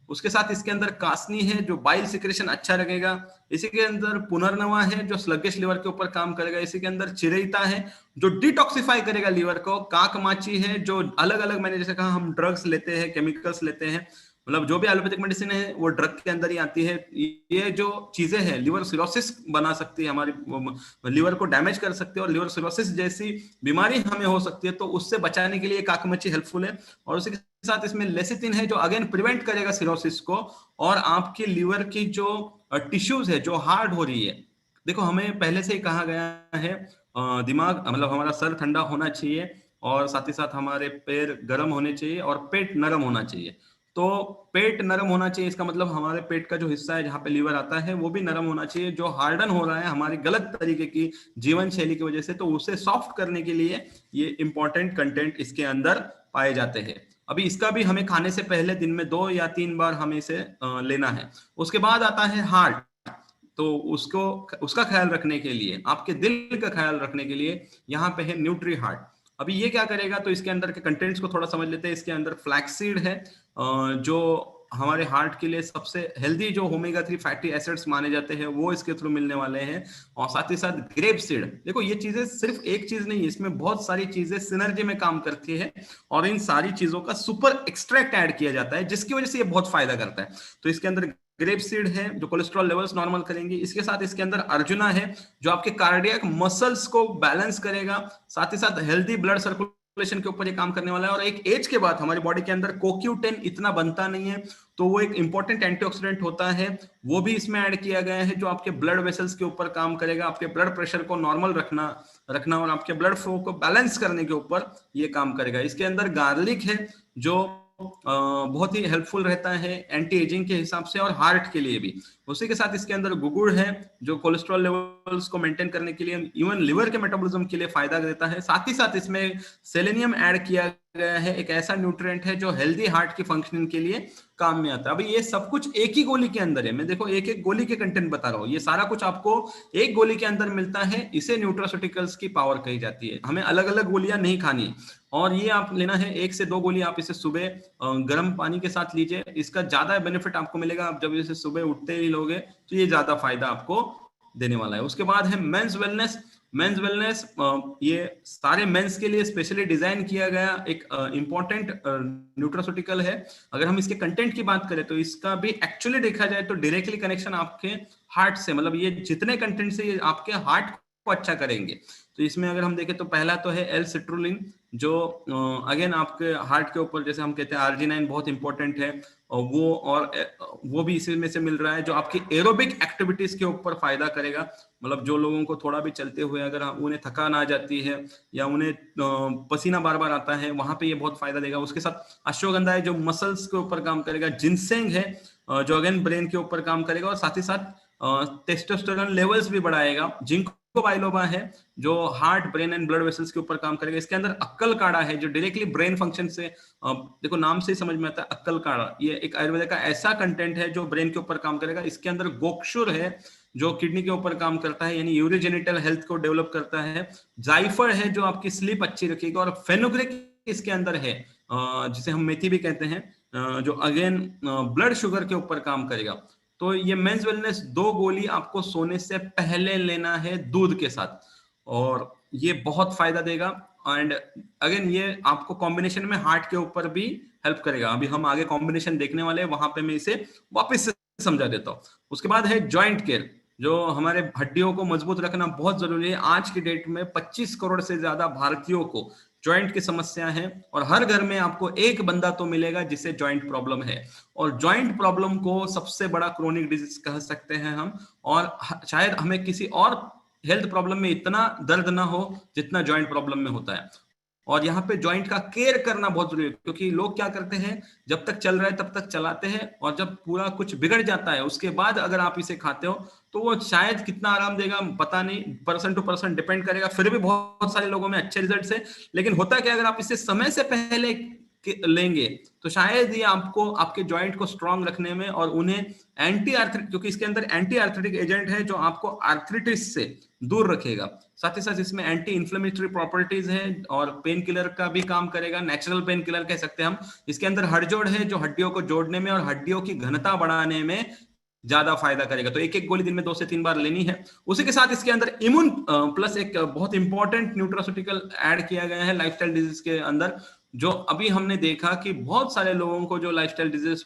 Speaker 3: उसके साथ इसके अंदर कासनी है जो बाइल सिक्रेशन अच्छा रखेगा। इसी के अंदर पुनर्नवा है जो स्लगिश लीवर के ऊपर काम करेगा। इसी के अंदर चिरेता है जो डिटॉक्सिफाई करेगा लीवर को। काकमाची है जो अलग अलग, मैंने जैसे कहा हम ड्रग्स लेते हैं, केमिकल्स लेते हैं, मतलब जो भी एलोपैथिक मेडिसिन है वो ड्रग के अंदर ही आती है। ये जो चीजें हैं लिवर सिरोसिस बना सकती है, हमारी लिवर को डैमेज कर सकती है और लिवर सिरोसिस जैसी बीमारी हमें हो सकती है, तो उससे बचाने के लिए काकमाची हेल्पफुल है। और उसी के साथ इसमें लेसिथिन है जो अगेन प्रिवेंट करेगा सिरोसिस को। और आपकी लिवर की जो टिश्यूज है जो हार्ड हो रही है, देखो हमें पहले से ही कहा गया है दिमाग मतलब हमारा सर ठंडा होना चाहिए और साथ ही साथ हमारे पैर गर्म होने चाहिए और पेट नरम होना चाहिए। तो पेट नरम होना चाहिए, इसका मतलब हमारे पेट का जो हिस्सा है जहां पे लीवर आता है वो भी नरम होना चाहिए। जो हार्डन हो रहा है हमारी गलत तरीके की जीवन शैली की वजह से, तो उसे सॉफ्ट करने के लिए ये इंपॉर्टेंट कंटेंट इसके अंदर पाए जाते हैं। अभी इसका भी हमें खाने से पहले दिन में 2 या 3 बार हमें इसे लेना है। उसके बाद आता है हार्ट। तो उसका ख्याल रखने के लिए, आपके दिल का ख्याल रखने के लिए यहाँ पे है न्यूट्री हार्ट। अभी ये क्या करेगा, तो इसके अंदर के कंटेंट्स को थोड़ा समझ लेते हैं। इसके अंदर फ्लैक्सीड है जो हमारे हार्ट के लिए सबसे हेल्दी जो ओमेगा 3 फैटी एसिड्स माने जाते हैं वो इसके थ्रू मिलने वाले हैं। और साथ ही साथ ग्रेप सीड, देखो ये चीजें सिर्फ एक चीज नहीं है, इसमें बहुत सारी चीजें सिनर्जी में काम करती है और इन सारी चीजों का सुपर एक्सट्रैक्ट ऐड किया जाता है जिसकी वजह से ये बहुत फायदा करता है। तो इसके अंदर ग्रेप सीड है जो कोलेस्ट्रॉल लेवल्स नॉर्मल करेंगे। इसके साथ इसके अंदर अर्जुना है जो आपके कार्डियक मसल्स को बैलेंस करेगा, साथ ही साथ हेल्दी ब्लड सर्कुलेशन के ऊपर ये काम करने वाला है। और एक एज के बाद हमारी बॉडी के अंदर CoQ10 इतना बनता नहीं है, तो वो एक इंपॉर्टेंट एंटीऑक्सीडेंट होता है, वो भी इसमें ऐड किया गया है जो आपके ब्लड वेसल्स के ऊपर काम करेगा, आपके ब्लड प्रेशर को नॉर्मल रखना और आपके ब्लड फ्लो को बैलेंस करने के ऊपर ये काम करेगा। इसके अंदर गार्लिक है जो बहुत ही हेल्पफुल रहता है एंटी एजिंग के हिसाब से और हार्ट के लिए भी। उसी के साथ इसके अंदर गुगुड़ है जो कोलेस्ट्रॉल लेवल्स को मेंटेन करने के लिए, इवन लिवर के मेटाबॉलिज्म के लिए फायदा देता है। साथ ही साथ इसमें सेलेनियम ऐड किया गया है, एक ऐसा न्यूट्रिएंट है जो हेल्दी हार्ट की फंक्शनिंग के लिए काम में आता है। अभी ये सब कुछ एक ही गोली के अंदर है, मैं देखो एक एक गोली के कंटेंट बता रहा हूँ, ये सारा कुछ आपको एक गोली के अंदर मिलता है। इसे न्यूट्रास्यूटिकल्स की पावर कही जाती है। हमें अलग अलग गोलियां नहीं खानी, और ये आप लेना है 1 से 2 गोली आप इसे सुबह गर्म पानी के साथ लीजिए। इसका ज्यादा बेनिफिट आपको मिलेगा, आप जब इसे सुबह उठते ही लोगे तो ये ज्यादा फायदा आपको देने वाला है। उसके बाद है मेंस वेलनेस। मेंस वेलनेस ये सारे मेंस के लिए स्पेशली डिजाइन किया गया एक इंपॉर्टेंट न्यूट्रास्यूटिकल है। अगर हम इसके कंटेंट की बात करें तो इसका भी एक्चुअली देखा जाए तो डायरेक्टली कनेक्शन आपके हार्ट से, मतलब ये जितने कंटेंट से ये आपके हार्ट को अच्छा करेंगे। तो इसमें अगर हम देखें तो पहला तो है एल सिट्रुलिन जो अगेन आपके हार्ट के ऊपर, जैसे हम कहते हैं आर्जिनाइन बहुत इंपॉर्टेंट है, और वो भी इसी में से मिल रहा है जो आपकी एरोबिक एक्टिविटीज के ऊपर फायदा करेगा। मतलब जो लोगों को थोड़ा भी चलते हुए अगर उन्हें थकान आ जाती है या उन्हें पसीना बार बार आता है, वहां पे ये बहुत फायदा देगा। उसके साथ अश्वगंधा है जो मसल्स के ऊपर काम करेगा। जिनसेंग है जो अगेन ब्रेन के ऊपर काम करेगा और साथ ही साथ टेस्टोस्टेरोन लेवल्स भी बढ़ाएगा। जिंको बाइलोबा है जो heart, brain and blood vessels के ऊपर काम करेगा। इसके अंदर अक्कल काढ़ा है जो डायरेक्टली ब्रेन फंक्शन से, देखो नाम से ही समझ में आता है अक्कल काढ़ा, ये एक आयुर्वेद का ऐसा कंटेंट है जो ब्रेन के ऊपर काम करेगा। इसके अंदर गोक्षुर है जो किडनी के ऊपर काम करता है, यानी यूरिजेनिटल हेल्थ को डेवलप करता है। जायफल है जो आपकी स्लीप अच्छी रखेगा। और फेनुग्रीक इसके अंदर है जिसे हम मेथी भी कहते हैं, जो अगेन ब्लड शुगर के ऊपर काम करेगा। तो ये मेंस वेलनेस 2 गोली आपको सोने से पहले लेना है दूध के साथ। और ये बहुत फायदा देगा। एंड अगेन ये आपको कॉम्बिनेशन में हार्ट के ऊपर भी हेल्प करेगा। अभी हम आगे कॉम्बिनेशन देखने वाले हैं, वहां पे मैं इसे वापस से समझा देता हूँ। उसके बाद है जॉइंट केयर, जो हमारे हड्डियों को मजबूत रखना बहुत जरूरी है। आज की डेट में 25 करोड़ से ज्यादा भारतीयों को जॉइंट की समस्या है, और हर घर में आपको एक बंदा तो मिलेगा जिसे जॉइंट प्रॉब्लम है। और जॉइंट प्रॉब्लम को सबसे बड़ा क्रोनिक डिजीज कह सकते हैं हम, और शायद हमें किसी और हेल्थ प्रॉब्लम में इतना दर्द ना हो जितना जॉइंट प्रॉब्लम में होता है। और यहाँ पे जॉइंट का केयर करना बहुत जरूरी है, क्योंकि लोग क्या करते हैं, जब तक चल रहा है तब तक चलाते हैं, और जब पूरा कुछ बिगड़ जाता है उसके बाद अगर आप इसे खाते हो तो वो शायद कितना आराम देगा पता नहीं, पर्सन टू पर्सन डिपेंड करेगा। फिर भी बहुत सारे लोगों में अच्छे रिजल्ट है, लेकिन होता क्या, अगर आप इसे समय से पहले लेंगे तो शायद ये आपको आपके जॉइंट को स्ट्रांग रखने में और उन्हें एंटी आर्थरिटिक, क्योंकि इसके अंदर एंटी आर्थरिटिक एजेंट है जो आपको आर्थरिटिस से दूर रखेगा। साथ ही साथ इसमें एंटी इंफ्लेमेटरी प्रॉपर्टीज है और पेन किलर का भी काम करेगा, नेचुरल पेन किलर कह सकते हैं हम। इसके अंदर हड़जोड़ है जो हड्डियों को जोड़ने में और हड्डियों की घनता बढ़ाने में ज्यादा फायदा करेगा। तो एक एक गोली दिन में 2 से 3 बार लेनी है। उसी के साथ इसके अंदर इम्यून प्लस एक बहुत इंपॉर्टेंट न्यूट्रास्यूटिकल ऐड किया गया है लाइफस्टाइल डिजीज के अंदर, जो अभी हमने देखा कि बहुत सारे लोगों को जो लाइफस्टाइल डिजीज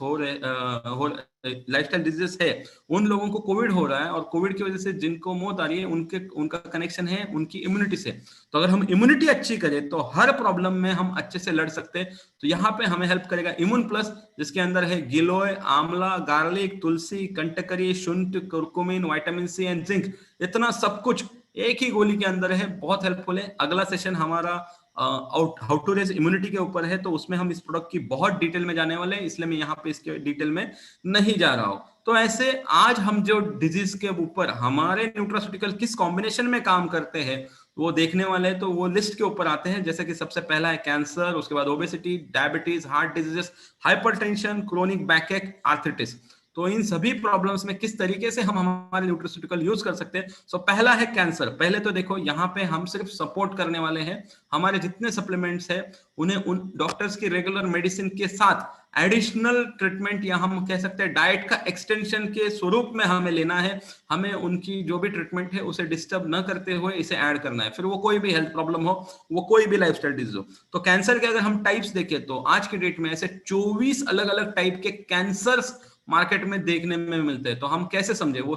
Speaker 3: लाइफस्टाइल डिजीज है, उन लोगों को कोविड हो रहा है, और कोविड की वजह से जिनको मौत आ रही है उनका कनेक्शन है उनकी इम्यूनिटी से। तो अगर हम इम्यूनिटी अच्छी करें तो हर प्रॉब्लम में हम अच्छे से लड़ सकते हैं। तो यहाँ पे हमें हेल्प करेगा इम्यून प्लस, जिसके अंदर है गिलोय, आंवला, गार्लिक, तुलसी, कंटकरी, शुंठ, curcumin, vitamin C and zinc. इतना सब कुछ एक ही गोली के अंदर है, बहुत हेल्पफुल है। अगला सेशन हमारा हाउ टू रेज इम्यूनिटी के ऊपर है, तो उसमें हम इस प्रोडक्ट की बहुत डिटेल में जाने वाले हैं, इसलिए मैं यहाँ पे इसके डिटेल में नहीं जा रहा हूं। तो ऐसे आज हम जो डिजीज के ऊपर हमारे न्यूट्रास्यूटिकल किस कॉम्बिनेशन में काम करते हैं वो देखने वाले हैं। तो वो लिस्ट के ऊपर आते हैं, जैसे कि सबसे पहला है कैंसर, उसके बाद obesity, diabetes, heart diseases, hypertension, chronic बैकएक, arthritis. तो इन सभी प्रॉब्लम्स में किस तरीके से हम हमारे न्यूट्रास्यूटिकल यूज कर सकते हैं। सो पहला है कैंसर। पहले तो देखो यहाँ पे हम सिर्फ सपोर्ट करने वाले हैं, हमारे जितने सप्लीमेंट्स हैं उन्हें उन डॉक्टर्स की रेगुलर मेडिसिन के साथ एडिशनल ट्रीटमेंट, या हम कह सकते हैं डाइट का एक्सटेंशन के स्वरूप में हमें लेना है। हमें उनकी जो भी ट्रीटमेंट है उसे डिस्टर्ब न करते हुए इसे ऐड करना है, फिर वो कोई भी हेल्थ प्रॉब्लम हो, वो कोई भी लाइफस्टाइल डिजीज हो। तो कैंसर के अगर हम टाइप्स देखें तो आज की डेट में ऐसे 24 अलग अलग टाइप के कैंसर्स मार्केट में देखने में मिलते हैं। तो हम कैसे समझे वो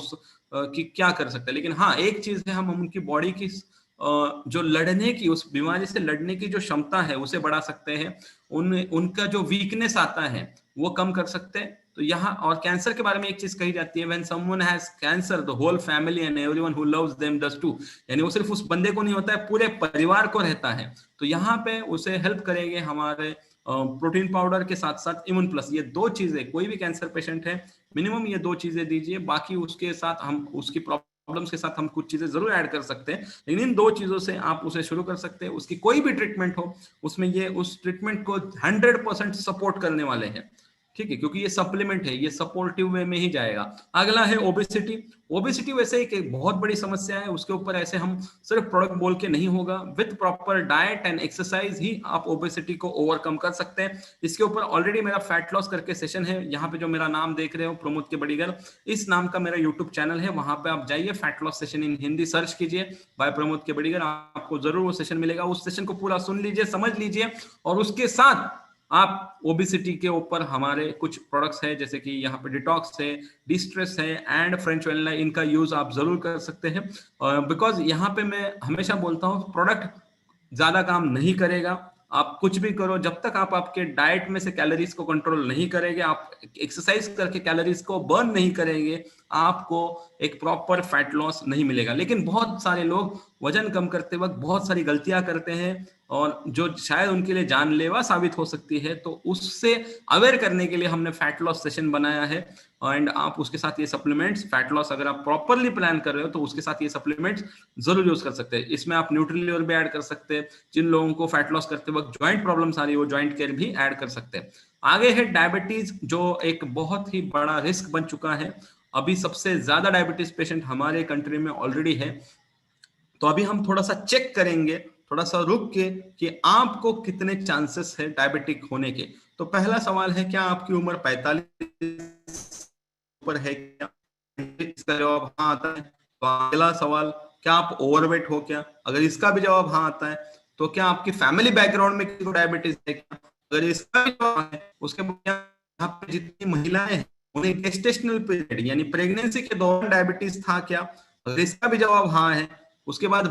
Speaker 3: कि क्या कर सकते हैं। लेकिन हाँ, एक चीज है, हम उनकी बॉडी की जो लड़ने की, उस बीमारी से लड़ने की जो क्षमता है उसे बढ़ा सकते हैं। उनका जो वीकनेस आता है वो कम कर सकते हैं। तो यहाँ और कैंसर के बारे में एक चीज कही जाती है, when someone has cancer the whole family and everyone who loves them does too. यानी वो सिर्फ उस बंदे को नहीं होता है, पूरे परिवार को रहता है। तो यहाँ पे उसे हेल्प करेंगे हमारे प्रोटीन पाउडर के साथ साथ इम्यून प्लस। ये 2 चीजें, कोई भी कैंसर पेशेंट है मिनिमम ये 2 चीजें दीजिए। बाकी उसके साथ हम उसकी प्रॉब्लम्स के साथ हम कुछ चीजें जरूर ऐड कर सकते हैं, लेकिन इन 2 चीजों से आप उसे शुरू कर सकते हैं। उसकी कोई भी ट्रीटमेंट हो उसमें ये उस ट्रीटमेंट को 100% सपोर्ट करने वाले हैं, ठीक है, क्योंकि ये सप्लीमेंट है, ये सपोर्टिव वे में ही जाएगा। अगला है ओबेसिटी। ओबेसिटी वैसे एक बहुत बड़ी समस्या है, उसके ऊपर ऐसे हम सिर्फ प्रोडक्ट बोल के नहीं होगा, with proper diet and exercise ही आप ओबेसिटी को ओवरकम कर सकते हैं। इसके ऊपर ऑलरेडी मेरा फैट लॉस करके सेशन है, यहाँ पे जो मेरा नाम देख रहे हो प्रमोद के बड़ीगर, इस नाम का मेरा यूट्यूब चैनल है, वहां पे आप जाइए, fat loss session in Hindi search कीजिए बाय प्रमोद के बड़ीगर, आपको जरूर वो सेशन मिलेगा। उस सेशन को पूरा सुन लीजिए, समझ लीजिए, और उसके साथ आप ओबेसिटी के ऊपर हमारे कुछ प्रोडक्ट्स है, जैसे कि यहाँ पे डिटॉक्स है, डिस्ट्रेस है एंड फ्रेंच वेनिला, इनका यूज आप जरूर कर सकते हैं। बिकॉज यहाँ पे मैं हमेशा बोलता हूँ प्रोडक्ट ज्यादा काम नहीं करेगा। आप कुछ भी करो, जब तक आप आपके डाइट में से कैलोरीज को कंट्रोल नहीं करेंगे, आप एक्सरसाइज करके कैलोरीज को बर्न नहीं करेंगे, आपको एक प्रॉपर फैट लॉस नहीं मिलेगा। लेकिन बहुत सारे लोग वजन कम करते वक्त बहुत सारी गलतियां करते हैं, और जो शायद उनके लिए जानलेवा साबित हो सकती है। तो उससे अवेयर करने के लिए हमने फैट लॉस सेशन बनाया है, एंड आप उसके साथ ये सप्लीमेंट्स, फैट लॉस अगर आप प्रॉपरली प्लान कर रहे हो तो उसके साथ ये सप्लीमेंट्स जरूर यूज कर सकते हैं। इसमें आप न्यूट्रीलिवर भी ऐड कर सकते हैं, जिन लोगों को फैट लॉस करते वक्त ज्वाइंट प्रॉब्लम्स आ रही है वो ज्वाइंट केयर भी ऐड कर सकते हैं। आगे है डायबिटीज, जो एक बहुत ही बड़ा रिस्क बन चुका है। अभी सबसे ज्यादा डायबिटीज पेशेंट हमारे कंट्री में ऑलरेडी है। तो अभी हम थोड़ा सा चेक करेंगे, थोड़ा सा रुक के, कि आपको कितने चांसेस है डायबिटिक होने के। तो पहला सवाल है, क्या आपकी उम्र 45 ऊपर है क्या? इसका जवाब हाँ आता है। तो अगला सवाल, क्या आप ओवरवेट हो क्या? अगर इसका भी जवाब हाँ आता है तो क्या आपकी फैमिली बैकग्राउंड में किसी को डायबिटीज है क्या? अगर इसका भी जवाब है, उसके बाद यहाँ पे जितनी महिलाएं हैं उन्हें गेस्टेशनल पीरियड यानी प्रेगनेंसी के दौरान डायबिटीज था क्या? अगर इसका भी जवाब हाँ है, उसके बाद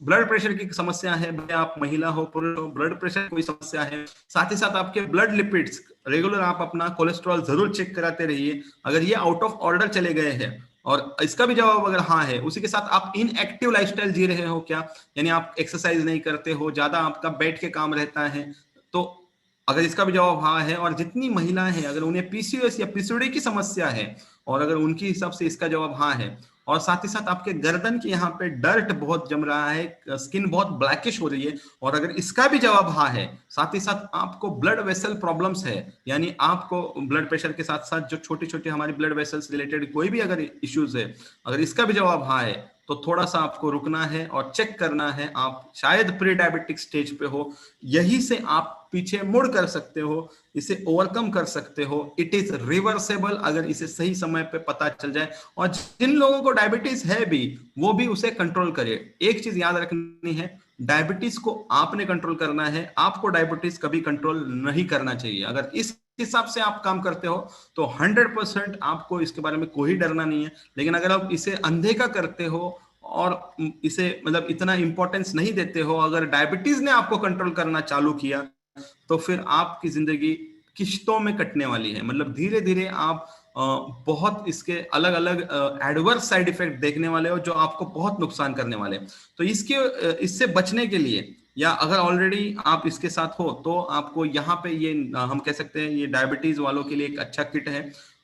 Speaker 3: ब्लड प्रेशर की समस्या है, भले आप महिला हो पुरुष हो, ब्लड प्रेशर कोई समस्या है, साथ ही साथ आपके ब्लड लिपिड्स रेगुलर आप अपना कोलेस्ट्रॉल जरूर चेक कराते रहिए। अगर ये आउट ऑफ ऑर्डर चले गए हैं और इसका भी जवाब अगर हाँ है, उसी के साथ आप इनएक्टिव लाइफस्टाइल जी रहे हो क्या, यानी आप एक्सरसाइज नहीं करते हो, ज्यादा आपका बैठ के काम रहता है, तो अगर इसका भी जवाब हाँ है, और जितनी महिलाएं हैं अगर उन्हें पीसीओएस या पीसीओडी की समस्या है और अगर उनकी हिसाब से इसका जवाब हाँ है, और साथ ही साथ आपके गर्दन के यहाँ पे डर्ट बहुत जम रहा है, स्किन बहुत ब्लैकिश हो रही है, और अगर इसका भी जवाब हाँ है, साथ ही साथ आपको ब्लड वेसल प्रॉब्लम्स है, यानी आपको ब्लड प्रेशर के साथ साथ जो छोटी छोटी हमारी ब्लड वेसल्स रिलेटेड कोई भी अगर इश्यूज है, अगर इसका भी जवाब हाँ है, तो थोड़ा सा आपको रुकना है और चेक करना है, आप शायद प्री डायबिटिक स्टेज पे हो, यही से आप पीछे मुड़ कर सकते हो, इसे ओवरकम कर सकते हो। इट इज रिवर्सेबल अगर इसे सही समय पे पता चल जाए, और जिन लोगों को डायबिटीज है भी वो भी उसे कंट्रोल करे। एक चीज याद रखनी है, डायबिटीज को आपने कंट्रोल करना है, आपको डायबिटीज कभी कंट्रोल नहीं करना चाहिए। अगर इस हिसाब से आप काम करते हो तो 100% आपको इसके बारे में कोई डरना नहीं है। लेकिन अगर आप इसे अनदेखा करते हो और इसे मतलब इतना इंपॉर्टेंस नहीं देते हो, अगर डायबिटीज ने आपको कंट्रोल करना चालू किया तो फिर आपकी जिंदगी किश्तों में कटने वाली है। मतलब धीरे धीरे आप बहुत इसके अलग अलग एडवर्स साइड इफेक्ट देखने वाले हो, जो आपको बहुत नुकसान करने वाले हैं। तो इससे बचने के लिए, या अगर ऑलरेडी आप इसके साथ हो, तो आपको यहाँ पे ये हम कह सकते हैं ये डायबिटीज वालों के लिए एक अच्छा किट है।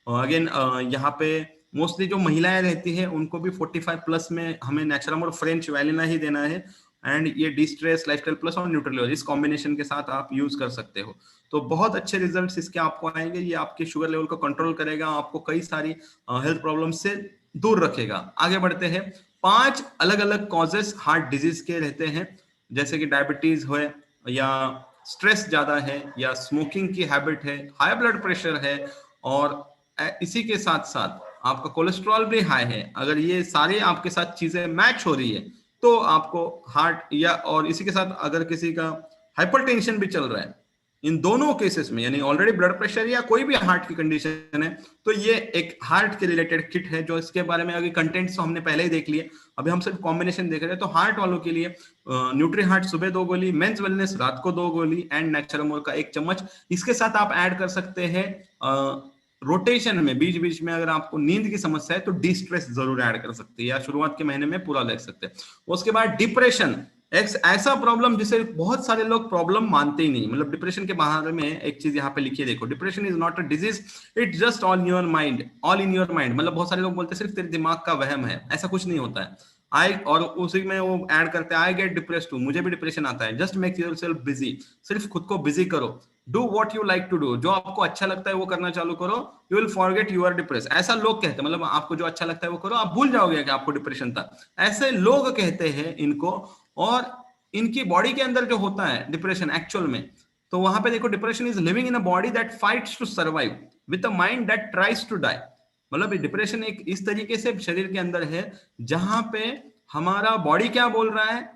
Speaker 3: अगेन यहाँ पे मोस्टली जो महिलाएं रहती है उनको भी 45 प्लस में हमें नेचुरम और फ्रेंच वैलिना ही देना है, एंड ये डिस्ट्रेस लाइफस्टाइल प्लस और न्यूट्रल इस कॉम्बिनेशन के साथ आप यूज कर सकते हो। तो बहुत अच्छे रिजल्ट्स इसके आपको आएंगे। ये आपके शुगर लेवल को कंट्रोल करेगा, आपको कई सारी हेल्थ प्रॉब्लम से दूर रखेगा। आगे बढ़ते हैं। 5 अलग अलग कॉजेस हार्ट डिजीज के रहते हैं, जैसे कि डायबिटीज हो, या स्ट्रेस ज्यादा है, या स्मोकिंग की हैबिट है, हाई ब्लड प्रेशर है, और इसी के साथ साथ आपका कोलेस्ट्रॉल भी हाई है। अगर ये सारे आपके साथ चीजें मैच हो रही है तो आपको हार्ट, या और इसी के साथ अगर किसी का हाइपरटेंशन भी चल रहा है, इन दोनों केसेस में यानी ऑलरेडी ब्लड प्रेशर या कोई भी हार्ट की कंडीशन है, तो ये एक हार्ट के रिलेटेड किट है। जो इसके बारे में अगर कंटेंट्स तो हमने पहले ही देख लिए, अभी हम सिर्फ कॉम्बिनेशन देख रहे हैं। तो हार्ट वालों के लिए न्यूट्री हार्ट सुबह 2 गोली, मेंस वेलनेस रात को 2 गोली, एंड नेचुरमोर का 1 चम्मच। इसके साथ आप ऐड कर सकते हैं रोटेशन में, बीच बीच में अगर आपको नींद की समस्या है तो डी स्ट्रेस जरूर ऐड कर सकते हैं, या शुरुआत के महीने में पूरा ले सकते हैं। उसके बाद डिप्रेशन, एक ऐसा प्रॉब्लम जिसे बहुत सारे लोग प्रॉब्लम मानते ही नहीं। मतलब डिप्रेशन के बारे में एक चीज यहाँ पे लिखिए, देखो, depression is not a disease, it just all your mind, all in your mind. मतलब बहुत सारे लोग बोलते हैं सिर्फ तेरे दिमाग का वहम है, ऐसा कुछ नहीं होता है। और उसी में वो ऐड करते हैं आई गेट डिप्रेस्ड टू, मुझे भी डिप्रेशन आता है। जस्ट मेक योरसेल्फ बिजी, सिर्फ खुद को बिजी करो, do what you like to do, जो आपको अच्छा लगता है वो करना चालू करो, you will forget you are depress. ऐसा लोग कहते हैं, मतलब आपको जो अच्छा लगता है वो करो, आप भूल जाओगे कि आपको डिप्रेशन था। ऐसे लोग कहते हैं इनको, और इनकी बॉडी के अंदर जो होता है डिप्रेशन एक्चुअल में, तो वहां पे देखो, depression is living in a body that fights to survive with a mind that tries to die. मतलब डिप्रेशन एक इस तरीके से शरीर के अंदर है जहां पे हमारा बॉडी क्या बोल रहा है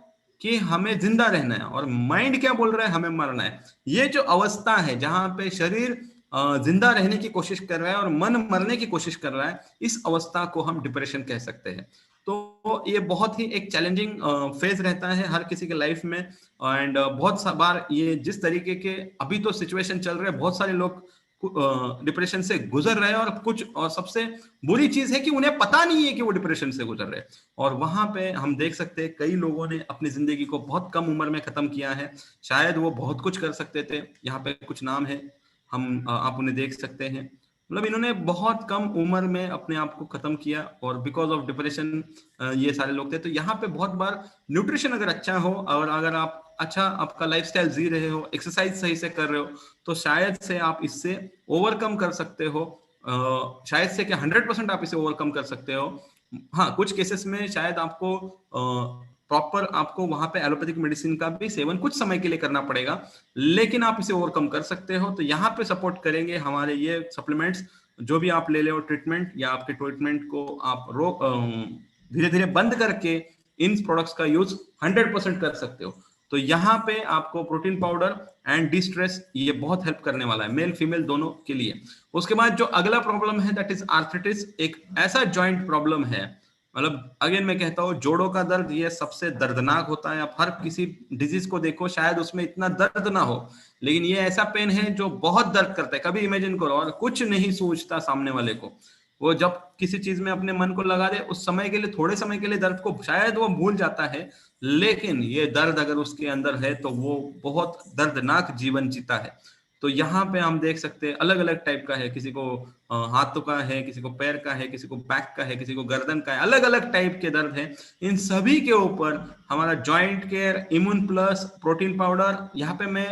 Speaker 3: कि हमें जिंदा रहना है, और माइंड क्या बोल रहा है हमें मरना है। ये जो अवस्था है जहां पे शरीर जिंदा रहने की कोशिश कर रहा है और मन मरने की कोशिश कर रहा है, इस अवस्था को हम डिप्रेशन कह सकते हैं। तो ये बहुत ही एक चैलेंजिंग फेज रहता है हर किसी के लाइफ में, एंड बहुत बार ये जिस तरीके के अभी तो सिचुएशन चल रहे हैं, बहुत सारे लोग डिप्रेशन से गुजर रहे हैं, और सबसे बुरी चीज है कि उन्हें पता नहीं है कि वो डिप्रेशन से गुजर रहे हैं। और वहां पे हम देख सकते हैं कई लोगों ने अपनी जिंदगी को बहुत कम उम्र में खत्म किया है। शायद वो बहुत कुछ कर सकते थे, यहाँ पे कुछ नाम है, आप उन्हें देख सकते हैं। मतलब इन्होंने बहुत कम उम्र में अपने आप को खत्म किया, और बिकॉज ऑफ डिप्रेशन ये सारे लोग थे। तो यहाँ पे बहुत बार न्यूट्रिशन अगर अच्छा हो, और अगर आप अच्छा आपका लाइफस्टाइल जी रहे हो, एक्सरसाइज सही से कर रहे हो, तो शायद से आप इससे ओवरकम कर सकते हो। शायद से क्या 100% आप इसे ओवरकम कर सकते हो। हाँ, कुछ केसेस में शायद आपको प्रॉपर आपको वहां पे एलोपैथिक मेडिसिन का भी सेवन कुछ समय के लिए करना पड़ेगा, लेकिन आप इसे ओवरकम कर सकते हो। तो यहाँ पे सपोर्ट करेंगे हमारे ये सप्लीमेंट्स। जो भी आप ले ले ट्रीटमेंट, या आपके ट्रीटमेंट को आप धीरे धीरे बंद करके इन प्रोडक्ट्स का यूज 100% कर सकते हो। तो यहाँ पे आपको प्रोटीन पाउडर एंड डिस्ट्रेस ये बहुत हेल्प करने वाला है, मेल फीमेल दोनों के लिए। उसके बाद जो अगला प्रॉब्लम है दैट इज आर्थराइटिस, एक ऐसा जॉइंट प्रॉब्लम है, मतलब अगेन मैं कहता हूँ जोड़ों का दर्द ये सबसे दर्दनाक होता है। आप हर किसी डिजीज को देखो शायद उसमें इतना दर्द ना हो, लेकिन ये ऐसा पेन है जो बहुत दर्द करता है। कभी इमेजिन करो, और कुछ नहीं सूझता सामने वाले को, वो जब किसी चीज में अपने मन को लगा दे उस समय के लिए, थोड़े समय के लिए दर्द को शायद वो भूल जाता है, लेकिन ये दर्द अगर उसके अंदर है तो वो बहुत दर्दनाक जीवन जीता है। तो यहाँ पे हम देख सकते हैं अलग अलग टाइप का है, किसी को हाथों का है, किसी को पैर का है, किसी को बैक का है, किसी को गर्दन का है, अलग अलग टाइप के दर्द है। इन सभी के ऊपर हमारा joint care, immune plus, protein powder, यहाँ पे मैं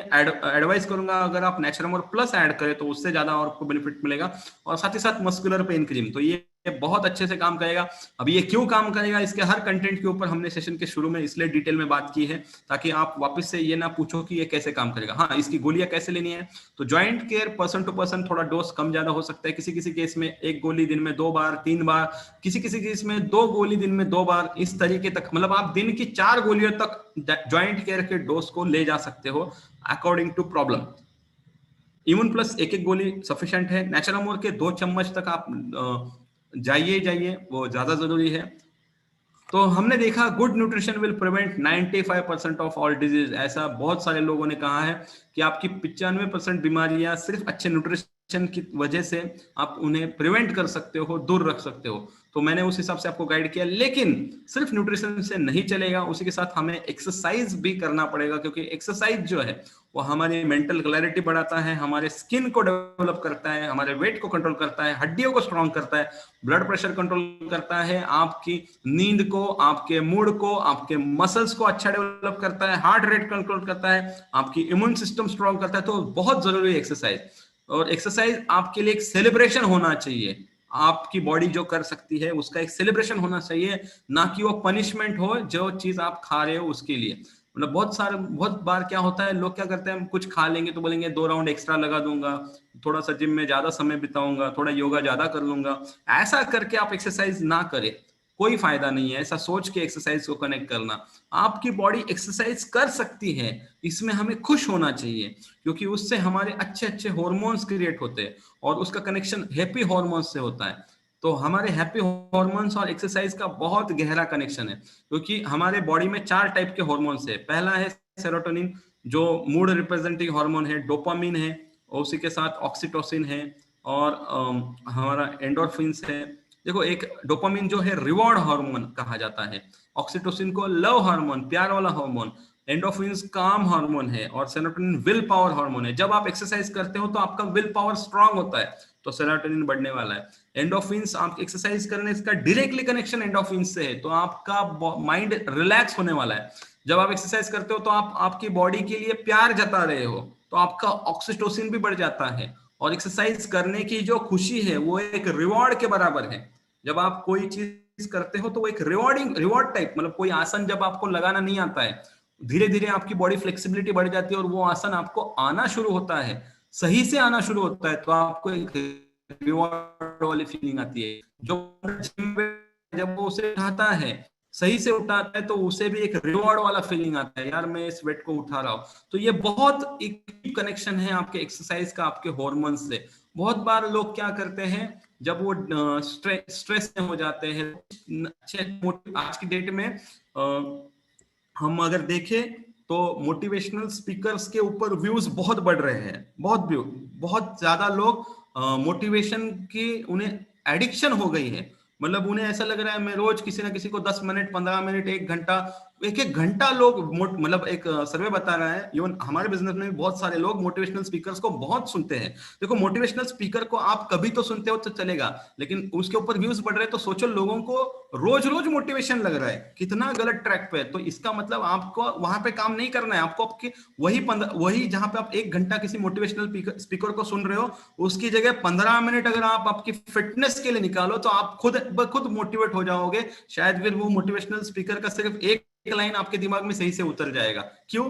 Speaker 3: एडवाइस करूंगा अगर आप नेचुरमोर प्लस ऐड करें तो उससे ज्यादा आपको बेनिफिट मिलेगा, और साथ ही साथ मस्कुलर पेन क्रीम, तो ये बहुत अच्छे से काम करेगा। अब ये क्यों काम करेगा, इसके हर कंटेंट के ऊपर हमने सेशन के शुरू में इसलिए डिटेल में बात की है ताकि आप वापस से ये ना पूछो कि ये कैसे काम करेगा। हाँ, इसकी गोलियां कैसे लेनी है, तो joint care person to person थोड़ा डोज कम ज्यादा हो सकता है। किसी किसी केस में 1 गोली दिन में 2 बार 3 बार, किसी किसी केस में 2 गोली दिन में 2 बार, इस तरीके तक, मतलब आप दिन की 4 गोलियों तक जॉइंट केयर के डोज को ले जा सकते हो according to problem. Immune plus 1 गोली सफिशिएंट है। नेचुरमोर के 2 चम्मच तक आप जाइए, वो ज्यादा जरूरी है। तो हमने देखा good nutrition will prevent 95% of all disease. ऐसा बहुत सारे लोगों ने कहा है कि आपकी 95% बीमारियां सिर्फ अच्छे न्यूट्रिशन की वजह से आप उन्हें प्रिवेंट कर सकते हो, दूर रख सकते हो। तो मैंने उस हिसाब से आपको गाइड किया, लेकिन सिर्फ न्यूट्रिशन से नहीं चलेगा, उसी के साथ हमें एक्सरसाइज भी करना पड़ेगा, क्योंकि एक्सरसाइज जो है वो हमारी मेंटल क्लैरिटी बढ़ाता है, हमारे स्किन को डेवलप करता है, हमारे वेट को कंट्रोल करता है, हड्डियों को स्ट्रॉन्ग करता है, ब्लड प्रेशर कंट्रोल करता है, आपकी नींद को, आपके मूड को, आपके मसल्स को अच्छा डेवलप करता है, हार्ट रेट कंट्रोल करता है, आपकी इम्यून सिस्टम स्ट्रॉन्ग करता है। तो बहुत जरूरी है एक्सरसाइज, और एक्सरसाइज आपके लिए एक सेलिब्रेशन होना चाहिए। आपकी बॉडी जो कर सकती है उसका एक सेलिब्रेशन होना चाहिए, ना कि वो पनिशमेंट हो जो चीज आप खा रहे हो उसके लिए। मतलब बहुत बार क्या होता है, लोग क्या करते हैं, कुछ खा लेंगे तो बोलेंगे 2 राउंड एक्स्ट्रा लगा दूंगा, थोड़ा सा जिम में ज्यादा समय बिताऊंगा, थोड़ा योगा ज्यादा कर लूंगा। ऐसा करके आप एक्सरसाइज ना करें, कोई फायदा नहीं है ऐसा सोच के एक्सरसाइज को कनेक्ट करना। आपकी बॉडी एक्सरसाइज कर सकती है, इसमें हमें खुश होना चाहिए, क्योंकि उससे हमारे अच्छे अच्छे हॉर्मोन्स क्रिएट होते हैं, और उसका कनेक्शन हैप्पी हॉर्मोन्स से होता है। तो हमारे हैप्पी हॉर्मोन्स और एक्सरसाइज का बहुत गहरा कनेक्शन है, क्योंकि हमारे बॉडी में 4 टाइप के हॉर्मोन्स है। पहला है सेरोटोनिन, जो मूड रिप्रेजेंटिंग हार्मोन है, डोपामिन है, और उसी के साथ ऑक्सीटोसिन है, और हमारा एंडोर्फिन्स है। देखो, एक डोपामिन जो है रिवॉर्ड हार्मोन कहा जाता है, ऑक्सीटोसिन को लव हार्मोन, प्यार वाला हार्मोन, एंडोर्फिन्स काम हार्मोन है, और सेरोटोनिन विल पावर हार्मोन है। जब आप एक्सरसाइज करते हो तो आपका विल पावर स्ट्रांग होता है, तो सेरोटोनिन बढ़ने वाला है। एंडोर्फिन्स, आप एक्सरसाइज करने का डायरेक्टली कनेक्शन एंडोर्फिन्स से है, तो आपका माइंड रिलैक्स होने वाला है। जब आप एक्सरसाइज करते हो तो आप आपकी बॉडी के लिए प्यार जता रहे हो, तो आपका ऑक्सीटोसिन भी बढ़ जाता है, और एक्सरसाइज करने की जो खुशी है वो एक रिवॉर्ड के बराबर है। जब आप कोई चीज करते हो तो वो एक रिवॉर्ड टाइप, मतलब कोई आसन जब आपको लगाना नहीं आता है, धीरे धीरे आपकी बॉडी फ्लेक्सिबिलिटी बढ़ जाती है और वो आसन आपको आना शुरू होता है, सही से आना शुरू होता है, तो आपको एक रिवॉर्ड वाली फीलिंग आती है। जो जब वो उसे उठाता है, सही से उठाता है, तो उसे भी एक रिवॉर्ड वाला फीलिंग आता है, यार मैं इस वेट को उठा रहा हूं। तो ये बहुत एक कनेक्शन है आपके एक्सरसाइज का आपके हार्मोन से। बहुत बार लोग क्या करते हैं, जब वो स्ट्रेस में हो जाते हैं, आज की डेट में हम अगर देखें तो मोटिवेशनल स्पीकर्स के ऊपर व्यूज बहुत बढ़ रहे हैं, बहुत ज्यादा लोग मोटिवेशन की उन्हें एडिक्शन हो गई है। मतलब उन्हें ऐसा लग रहा है मैं रोज किसी ना किसी को 10 मिनट 15 मिनट 1 घंटा एक घंटा लोग मतलब एक सर्वे बता रहा है, इवन हमारे बिजनेस में भी बहुत सारे लोग मोटिवेशनल स्पीकर्स को बहुत सुनते हैं। देखो, मोटिवेशनल स्पीकर को आप कभी तो सुनते हो तो चलेगा, लेकिन उसके ऊपर व्यूज बढ़ रहे हैं, तो सोचो लोगों को रोज रोज मोटिवेशन लग रहा है, कितना गलत ट्रैक पे है। तो इसका मतलब आपको वहां पे काम नहीं करना है, आपको आपके वही जहां पे आप 1 घंटा किसी मोटिवेशनल स्पीकर को सुन रहे हो, उसकी जगह 15 मिनट अगर आप आपकी फिटनेस के लिए निकालो तो आप खुद मोटिवेट हो जाओगे। शायद फिर वो मोटिवेशनल स्पीकर का सिर्फ एक लाइन आपके दिमाग में सही से उतर जाएगा। क्यों?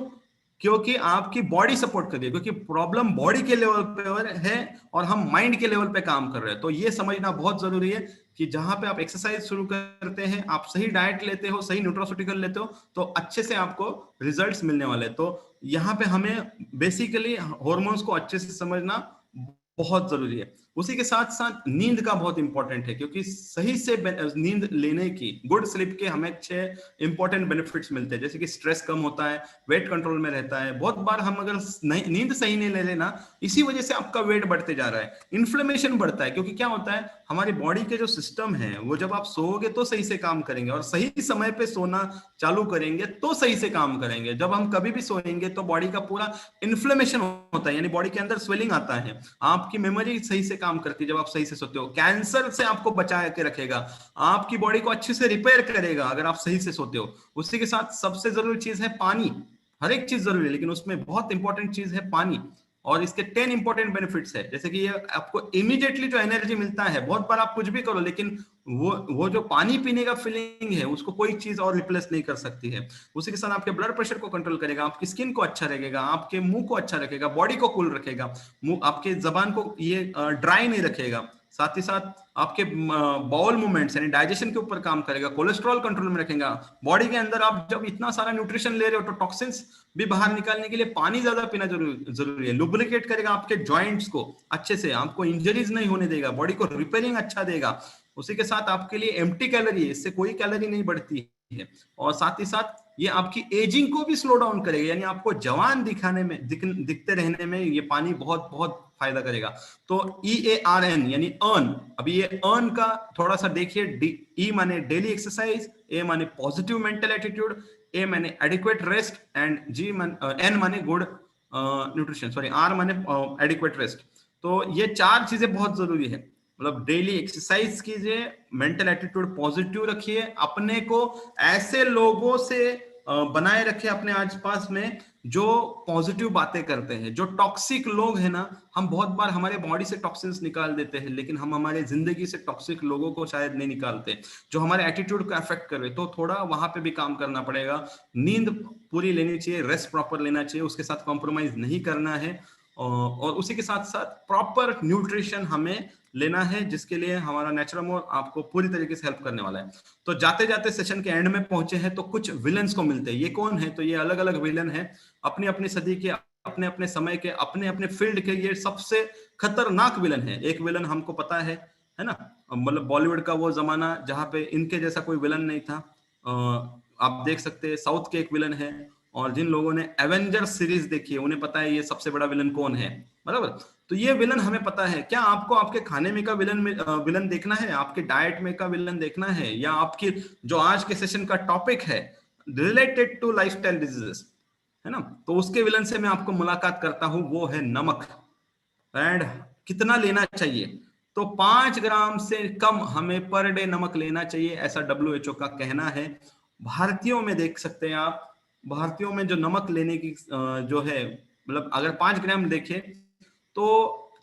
Speaker 3: क्योंकि आपकी बॉडी सपोर्ट कर रही है, क्योंकि प्रॉब्लम बॉडी के लेवल पे है और हम माइंड के लेवल पे काम कर रहे हैं। तो ये समझना बहुत जरूरी है कि जहां पे आप एक्सरसाइज शुरू करते हैं, आप सही डाइट लेते हो, सही न्यूट्रोस्यूटिकल लेते हो, तो अच्छे से आपको रिजल्ट्स मिलने वाले। तो यहाँ पे हमें बेसिकली हॉर्मोन्स को अच्छे से समझना बहुत जरूरी है। उसी के साथ साथ नींद का बहुत इंपॉर्टेंट है, क्योंकि सही से नींद लेने की, गुड स्लीप के हमें 6 इंपॉर्टेंट बेनिफिट्स मिलते हैं, जैसे कि स्ट्रेस कम होता है, वेट कंट्रोल में रहता है। बहुत बार हम अगर नींद सही नहीं ले लेना, इसी वजह से आपका वेट बढ़ते जा रहा है, इन्फ्लेमेशन बढ़ता है। क्योंकि क्या होता है, हमारी बॉडी के जो सिस्टम है वो जब आप सोओगे तो सही से काम करेंगे, और सही समय पे सोना चालू करेंगे तो सही से काम करेंगे। जब हम कभी भी सोएंगे तो बॉडी का पूरा इन्फ्लेमेशन होता है, यानी बॉडी के अंदर स्वेलिंग आता है। आपकी मेमोरी सही से काम करती है जब आप सही से सोते हो, कैंसर से आपको बचा के रखेगा, आपकी बॉडी को अच्छे से रिपेयर करेगा अगर आप सही से सोते हो। उसी के साथ सबसे जरूरी चीज है पानी। हर एक चीज जरूरी है, लेकिन उसमें बहुत इंपॉर्टेंट चीज है पानी, और इसके 10 इंपॉर्टेंट बेनिफिट्स है। जैसे कि ये आपको इमीडिएटली जो एनर्जी मिलता है, बहुत बार आप कुछ भी करो लेकिन वो जो पानी पीने का फीलिंग है उसको कोई चीज और रिप्लेस नहीं कर सकती है। उसी के साथ आपके ब्लड प्रेशर को कंट्रोल करेगा, आपकी स्किन को अच्छा रखेगा, आपके मुंह को अच्छा रखेगा, बॉडी को कूल रखेगा, मुंह आपके जबान को ये ड्राई नहीं रखेगा। साथ ही साथ आपके बाउल मूवमेंट्स यानी डाइजेशन के ऊपर काम करेगा, कोलेस्ट्रॉल कंट्रोल में रखेगा। बॉडी के अंदर आप जब इतना सारा न्यूट्रिशन ले रहे हो तो टॉक्सिन्स भी बाहर निकालने के लिए पानी ज्यादा पीना जरूरी है। लुब्रिकेट करेगा आपके जॉइंट्स को अच्छे से, आपको इंजरीज नहीं होने देगा, बॉडी को रिपेयरिंग अच्छा देगा। उसी के साथ आपके लिए एम्प्टी कैलोरी है, इससे कोई कैलोरी नहीं बढ़ती है। और साथ ही साथ ये आपकी एजिंग को भी स्लो डाउन करेगा, यानी आपको जवान दिखाने में दिखते रहने में ये पानी बहुत बहुत फायदा करेगा। तो EARN यानी अर्न, अभी ये अर्न का थोड़ा सा देखिए। E माने डेली एक्सरसाइज, A माने पॉजिटिव मेंटल एटीट्यूड, A माने एडिक्वेट रेस्ट, एंड N माने गुड न्यूट्रिशन, सॉरी R माने एडिक्वेट रेस्ट। तो ये 4 चीजें बहुत जरूरी है। मतलब डेली एक्सरसाइज कीजिए, मेंटल एटीट्यूड पॉजिटिव रखिए, अपने को ऐसे लोगों से बनाए रखे अपने आसपास में जो पॉजिटिव बातें करते हैं। जो टॉक्सिक लोग हैं ना, हम बहुत बार हमारे बॉडी से टॉक्सिन्स निकाल देते हैं, लेकिन हम हमारे जिंदगी से टॉक्सिक लोगों को शायद नहीं निकालते, जो हमारे एटीट्यूड को अफेक्ट कर रहे। तो थोड़ा वहां पे भी काम करना पड़ेगा। नींद पूरी लेनी चाहिए, रेस्ट प्रॉपर लेना चाहिए, उसके साथ कॉम्प्रोमाइज नहीं करना है, और उसी के साथ साथ प्रॉपर न्यूट्रिशन हमें लेना है, जिसके लिए हमारा नेचुरमोर आपको पूरी तरीके से हेल्प करने वाला है। तो जाते जाते सेशन के एंड में पहुंचे हैं, तो कुछ विलन्स को मिलते हैं। ये कौन है? तो ये अलग अलग विलन है, अपनी अपनी सदी के, अपने अपने समय के, अपने अपने फील्ड के ये सबसे खतरनाक विलन है। एक विलन हमको पता है ना, मतलब बॉलीवुड का वो जमाना जहां पे इनके जैसा कोई विलन नहीं था। आप देख सकते हैं साउथ के एक विलन है, और जिन लोगों ने एवेंजर्स सीरीज देखी है उन्हें पता है ये सबसे बड़ा विलन कौन है, बराबर। तो ये विलन हमें पता है। क्या आपको आपके खाने में का विलन देखना है, आपके डाइट में का विलन देखना है, या आपकी जो आज के सेशन का टॉपिक है रिलेटेड टू लाइफस्टाइल डिजीजेस है ना, तो उसके विलन से मैं आपको मुलाकात करता हूं, वो है नमक। एंड कितना लेना चाहिए? तो 5 ग्राम से कम हमें पर डे नमक लेना चाहिए, ऐसा WHO का कहना है। भारतीयों में देख सकते हैं आप, भारतीयों में जो नमक लेने की जो है, मतलब अगर 5 ग्राम देखें तो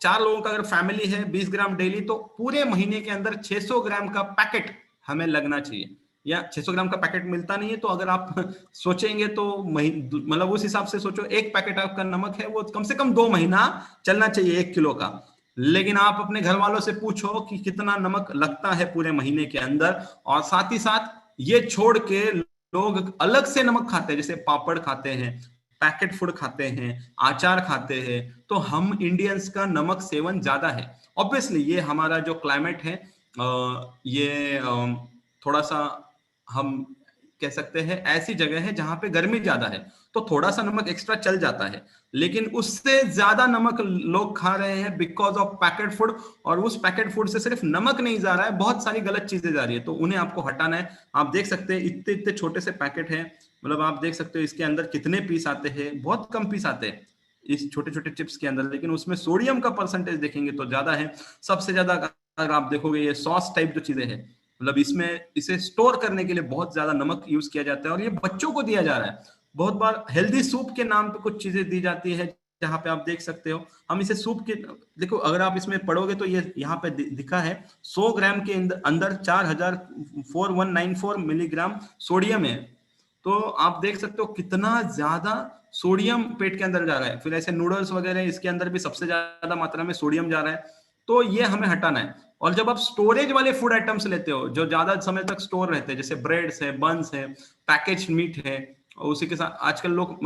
Speaker 3: 4 लोगों का अगर फैमिली है 20 ग्राम डेली, तो पूरे महीने के अंदर 600 ग्राम का पैकेट हमें लगना चाहिए। या 600 ग्राम का पैकेट मिलता नहीं है, तो अगर आप सोचेंगे तो मतलब उस हिसाब से सोचो, एक पैकेट आपका नमक है वो कम से कम 2 महीना चलना चाहिए 1 किलो का। लेकिन आप अपने घर वालों से पूछो कि कितना नमक लगता है पूरे महीने के अंदर। और साथ ही साथ ये छोड़ के लोग अलग से नमक खाते हैं, जैसे पापड़ खाते हैं, पैकेट फूड खाते हैं, आचार खाते हैं। तो हम इंडियंस का नमक सेवन ज्यादा है। ऑब्वियसली ये हमारा जो क्लाइमेट है, ये थोड़ा सा हम कह सकते हैं ऐसी जगह है जहां पे गर्मी ज्यादा है, तो थोड़ा सा नमक एक्स्ट्रा चल जाता है। लेकिन उससे ज्यादा नमक लोग खा रहे हैं बिकॉज ऑफ पैकेट फूड, और उस पैकेट फूड से सिर्फ नमक नहीं जा रहा है, बहुत सारी गलत चीजें जा रही है, तो उन्हें आपको हटाना है। आप देख सकते हैं इतने इतने छोटे से पैकेट हैं, मतलब आप देख सकते हो इसके अंदर कितने पीस आते हैं, बहुत कम पीस आते हैं इस छोटे छोटे चिप्स के अंदर, लेकिन उसमें सोडियम का परसेंटेज देखेंगे तो ज्यादा है। सबसे ज्यादा अगर आप देखोगे ये सॉस टाइप जो चीजें हैं, मतलब इसमें इसे स्टोर करने के लिए बहुत ज्यादा नमक यूज किया जाता है, और ये बच्चों को दिया जा रहा है। बहुत बार हेल्दी सूप के नाम पे कुछ चीजें दी जाती है, जहां पे आप देख सकते हो हम इसे सूप के, देखो अगर आप इसमें पढ़ोगे तो ये यहाँ पे दिखा है 100 ग्राम के अंदर 4194 मिलीग्राम सोडियम है। तो आप देख सकते हो कितना ज्यादा सोडियम पेट के अंदर जा रहा है। फिर ऐसे नूडल्स वगैरह, इसके अंदर भी सबसे ज्यादा मात्रा में सोडियम जा रहा है, तो ये हमें हटाना है। और जब आप स्टोरेज वाले फूड आइटम्स लेते हो जो ज्यादा समय तक स्टोर रहते हैं, जैसे ब्रेड्स है, बन्स है, पैकेज मीट है, और उसी के साथ आजकल लोग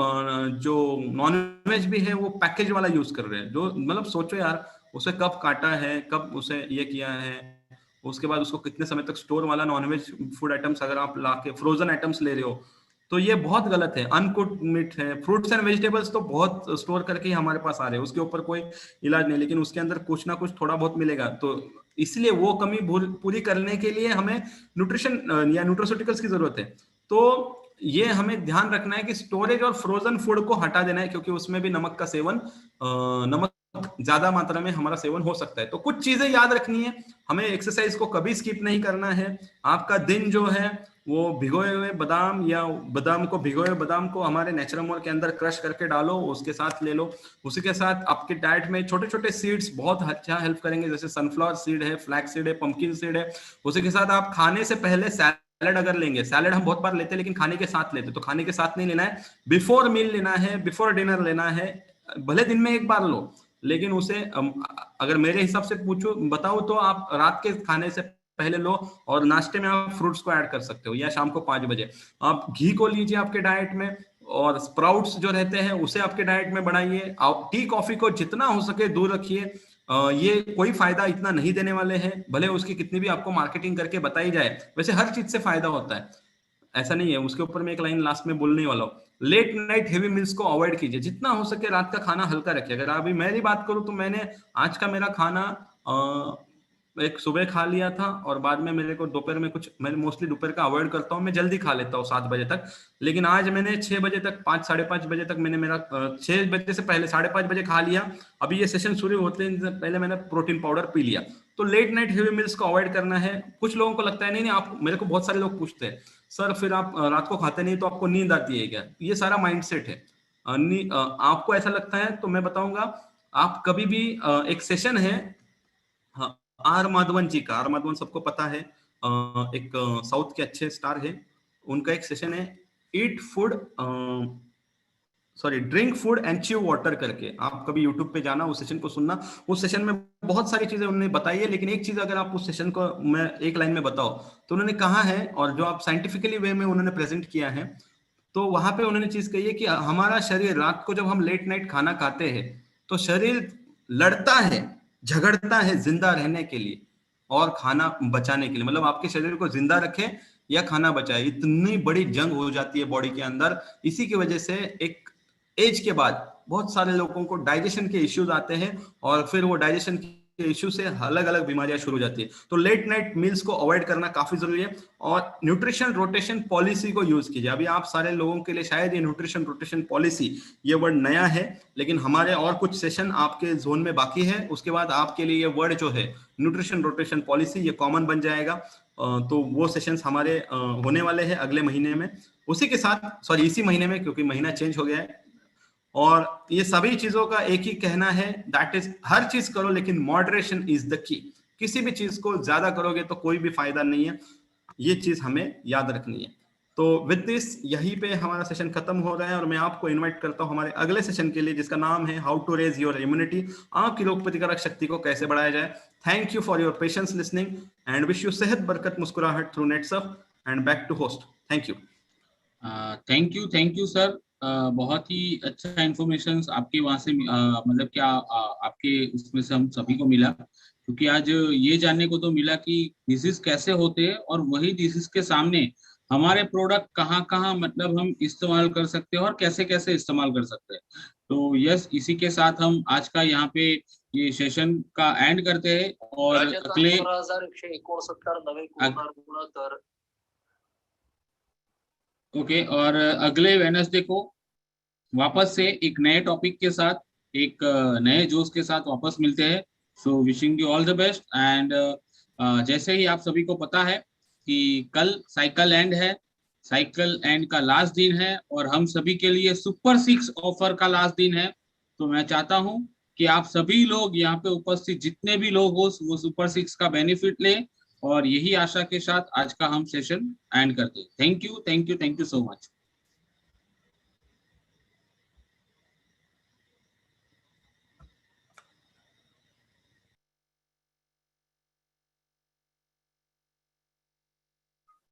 Speaker 3: जो नॉन वेज भी है वो पैकेज वाला यूज कर रहे हैं, जो मतलब सोचो यार उसे कब काटा है, कब उसे ये किया है, उसके बाद उसको कितने समय तक स्टोर वाला नॉनवेज फूड आइटम्स अगर आप लाके फ्रोजन आइटम्स ले रहे हो, तो ये बहुत गलत है। अनकुक्ड मीट है, फ्रूट्स एंड वेजिटेबल्स तो बहुत स्टोर करके ही हमारे पास आ रहे हैं, उसके ऊपर कोई इलाज नहीं, लेकिन उसके अंदर कुछ ना कुछ थोड़ा बहुत मिलेगा। तो इसलिए वो कमी पूरी करने के लिए हमें न्यूट्रिशन या न्यूट्रोस्यूटिकल्स की जरूरत है। तो ये हमें ध्यान रखना है कि स्टोरेज और फ्रोजन फूड को हटा देना है, क्योंकि उसमें भी नमक का सेवन, नमक ज्यादा मात्रा में हमारा सेवन हो सकता है। तो कुछ चीजें याद रखनी है, हमें एक्सरसाइज को कभी स्किप नहीं करना है। आपका दिन जो है वो भिगोए हुए बादाम या भिगोए हुए बादाम को हमारे नेचुरल के अंदर क्रश करके डालो, उसके साथ ले लो। उसी के साथ आपके डाइट में छोटे छोटे सीड्स बहुत अच्छा हेल्प करेंगे, जैसे सनफ्लावर सीड है, फ्लैक्स सीड है, पंपकिन सीड है। उसी के साथ आप खाने से पहले सैलड अगर लेंगे, सैलड हम बहुत बार लेते हैं लेकिन खाने के साथ लेते, तो खाने के साथ नहीं लेना है, बिफोर मील लेना है, बिफोर डिनर लेना है। भले दिन में एक बार लो, लेकिन उसे अगर मेरे हिसाब से पूछो बताओ तो आप रात के खाने से पहले लो, और नाश्ते में आप फ्रूट्स को ऐड कर सकते हो, या शाम को 5 बजे आप घी को लीजिए आपके डाइट में, और स्प्राउट्स जो रहते हैं उसे आपके डाइट में बढ़ाइए। आप टी कॉफी को जितना हो सके दूर रखिए, ये कोई फायदा इतना नहीं देने वाले हैं, भले उसकी कितनी भी आपको मार्केटिंग करके बताई जाए, वैसे हर चीज से फायदा होता है, ऐसा नहीं है। उसके ऊपर मैं एक लाइन लास्ट में बोलने वाला हूँ, लेट नाइट हेवी मील्स को अवॉइड कीजिए, जितना हो सके रात का खाना हल्का रखिए। अगर अभी मेरी बात करूं तो मैंने आज का मेरा खाना एक सुबह खा लिया था, और बाद में मेरे को दोपहर में कुछ, मैं मोस्टली दोपहर का अवॉइड करता हूँ, मैं जल्दी खा लेता हूँ 7 बजे तक, लेकिन आज मैंने 6 बजे तक, 5 साढ़े 5 बजे तक मैंने मेरा 6 बजे से पहले 5:30 बजे खा लिया। अभी ये सेशन शुरू होते हैं पहले मैंने प्रोटीन पाउडर पी लिया। तो लेट नाइट हेवी मील्स को अवॉइड करना है। कुछ लोगों को लगता है नहीं आप, मेरे को बहुत सारे लोग पूछते हैं सर फिर आप रात को खाते नहीं तो आपको नींद आती है क्या? ये सारा माइंडसेट है। आपको ऐसा लगता है तो मैं बताऊंगा, आप कभी भी एक सेशन है, हाँ, आर माधवन जी का, आर माधवन सबको पता है, एक साउथ के अच्छे स्टार है, उनका एक सेशन है eat food drink food and chew water करके, आप कभी यूट्यूब पे जाना, उस सेशन को सुनना। उस सेशन में बहुत सारी चीजें उन्होंने बताई है, लेकिन एक चीज अगर आप उस सेशन को मैं एक लाइन में बताओ तो उन्होंने कहा है, और जो आप साइंटिफिकली वे में उन्होंने प्रेजेंट किया है, तो वहां पे उन्होंने चीज कही है कि हमारा शरीर रात को जब हम लेट नाइट खाना खाते हैं तो शरीर लड़ता है, झगड़ता है जिंदा रहने के लिए और खाना बचाने के लिए, मतलब आपके शरीर को जिंदा रखे या खाना बचाए, इतनी बड़ी जंग हो जाती है बॉडी के अंदर। इसी की वजह से एक एज के बाद बहुत सारे लोगों को डाइजेशन के इश्यूज आते हैं, और फिर वो डाइजेशन के इश्यू से अलग अलग बीमारियां शुरू हो जाती है। तो लेट नाइट मील्स को अवॉइड करना काफी जरूरी है, और न्यूट्रिशन रोटेशन पॉलिसी को यूज कीजिए। अभी आप सारे लोगों के लिए शायद ये न्यूट्रिशन रोटेशन पॉलिसी ये वर्ड नया है, लेकिन हमारे और कुछ सेशन आपके जोन में बाकी है, उसके बाद आपके लिए ये वर्ड जो है न्यूट्रिशन रोटेशन पॉलिसी ये कॉमन बन जाएगा। तो वो सेशंस हमारे होने वाले हैं अगले महीने में, उसी के साथ इसी महीने में, क्योंकि महीना चेंज हो गया है। और ये सभी चीजों का एक ही कहना है, दैट इज हर चीज करो लेकिन मॉडरेशन इज द की। किसी भी चीज को ज्यादा करोगे तो कोई भी फायदा नहीं है, ये चीज हमें याद रखनी है। तो विद दिस यहीं पे हमारा सेशन खत्म हो रहा है, और मैं आपको इनवाइट करता हूं हमारे अगले सेशन के लिए, जिसका नाम है how to raise your immunity, आपकी रोग प्रतिकारक शक्ति को कैसे बढ़ाया जाए। Thank you for your patience listening and wish you सेहत बरकत मुस्कुराहट through Netsurf and back to host. Thank you.
Speaker 2: Thank you sir. बहुत ही अच्छा इंफॉर्मेशन आपके वहां से मतलब क्या आपके उसमें से हम सभी को मिला, क्योंकि आज ये जानने को तो मिला कि डिसीज कैसे होते हैं, और वही डिसीज के सामने हमारे प्रोडक्ट कहाँ कहाँ मतलब हम इस्तेमाल कर सकते हैं और कैसे कैसे इस्तेमाल कर सकते हैं। तो यस, इसी के साथ हम आज का यहाँ पे ये सेशन का एंड करते हैं, और अगले और अगले वेडनेसडे को वापस से एक नए टॉपिक के साथ, एक नए जोश के साथ वापस मिलते हैं। So wishing you all the best. And जैसे ही आप सभी को पता है कि कल साइकिल एंड है, साइकिल एंड का लास्ट दिन है, और हम सभी के लिए सुपर 6 ऑफर का लास्ट दिन है। तो मैं चाहता हूं कि आप सभी लोग यहाँ पे उपस्थित जितने भी लोग हो वो सुपर 6 का बेनिफिट लें, और यही आशा के साथ आज का हम सेशन एंड करते हैं। Thank you so much.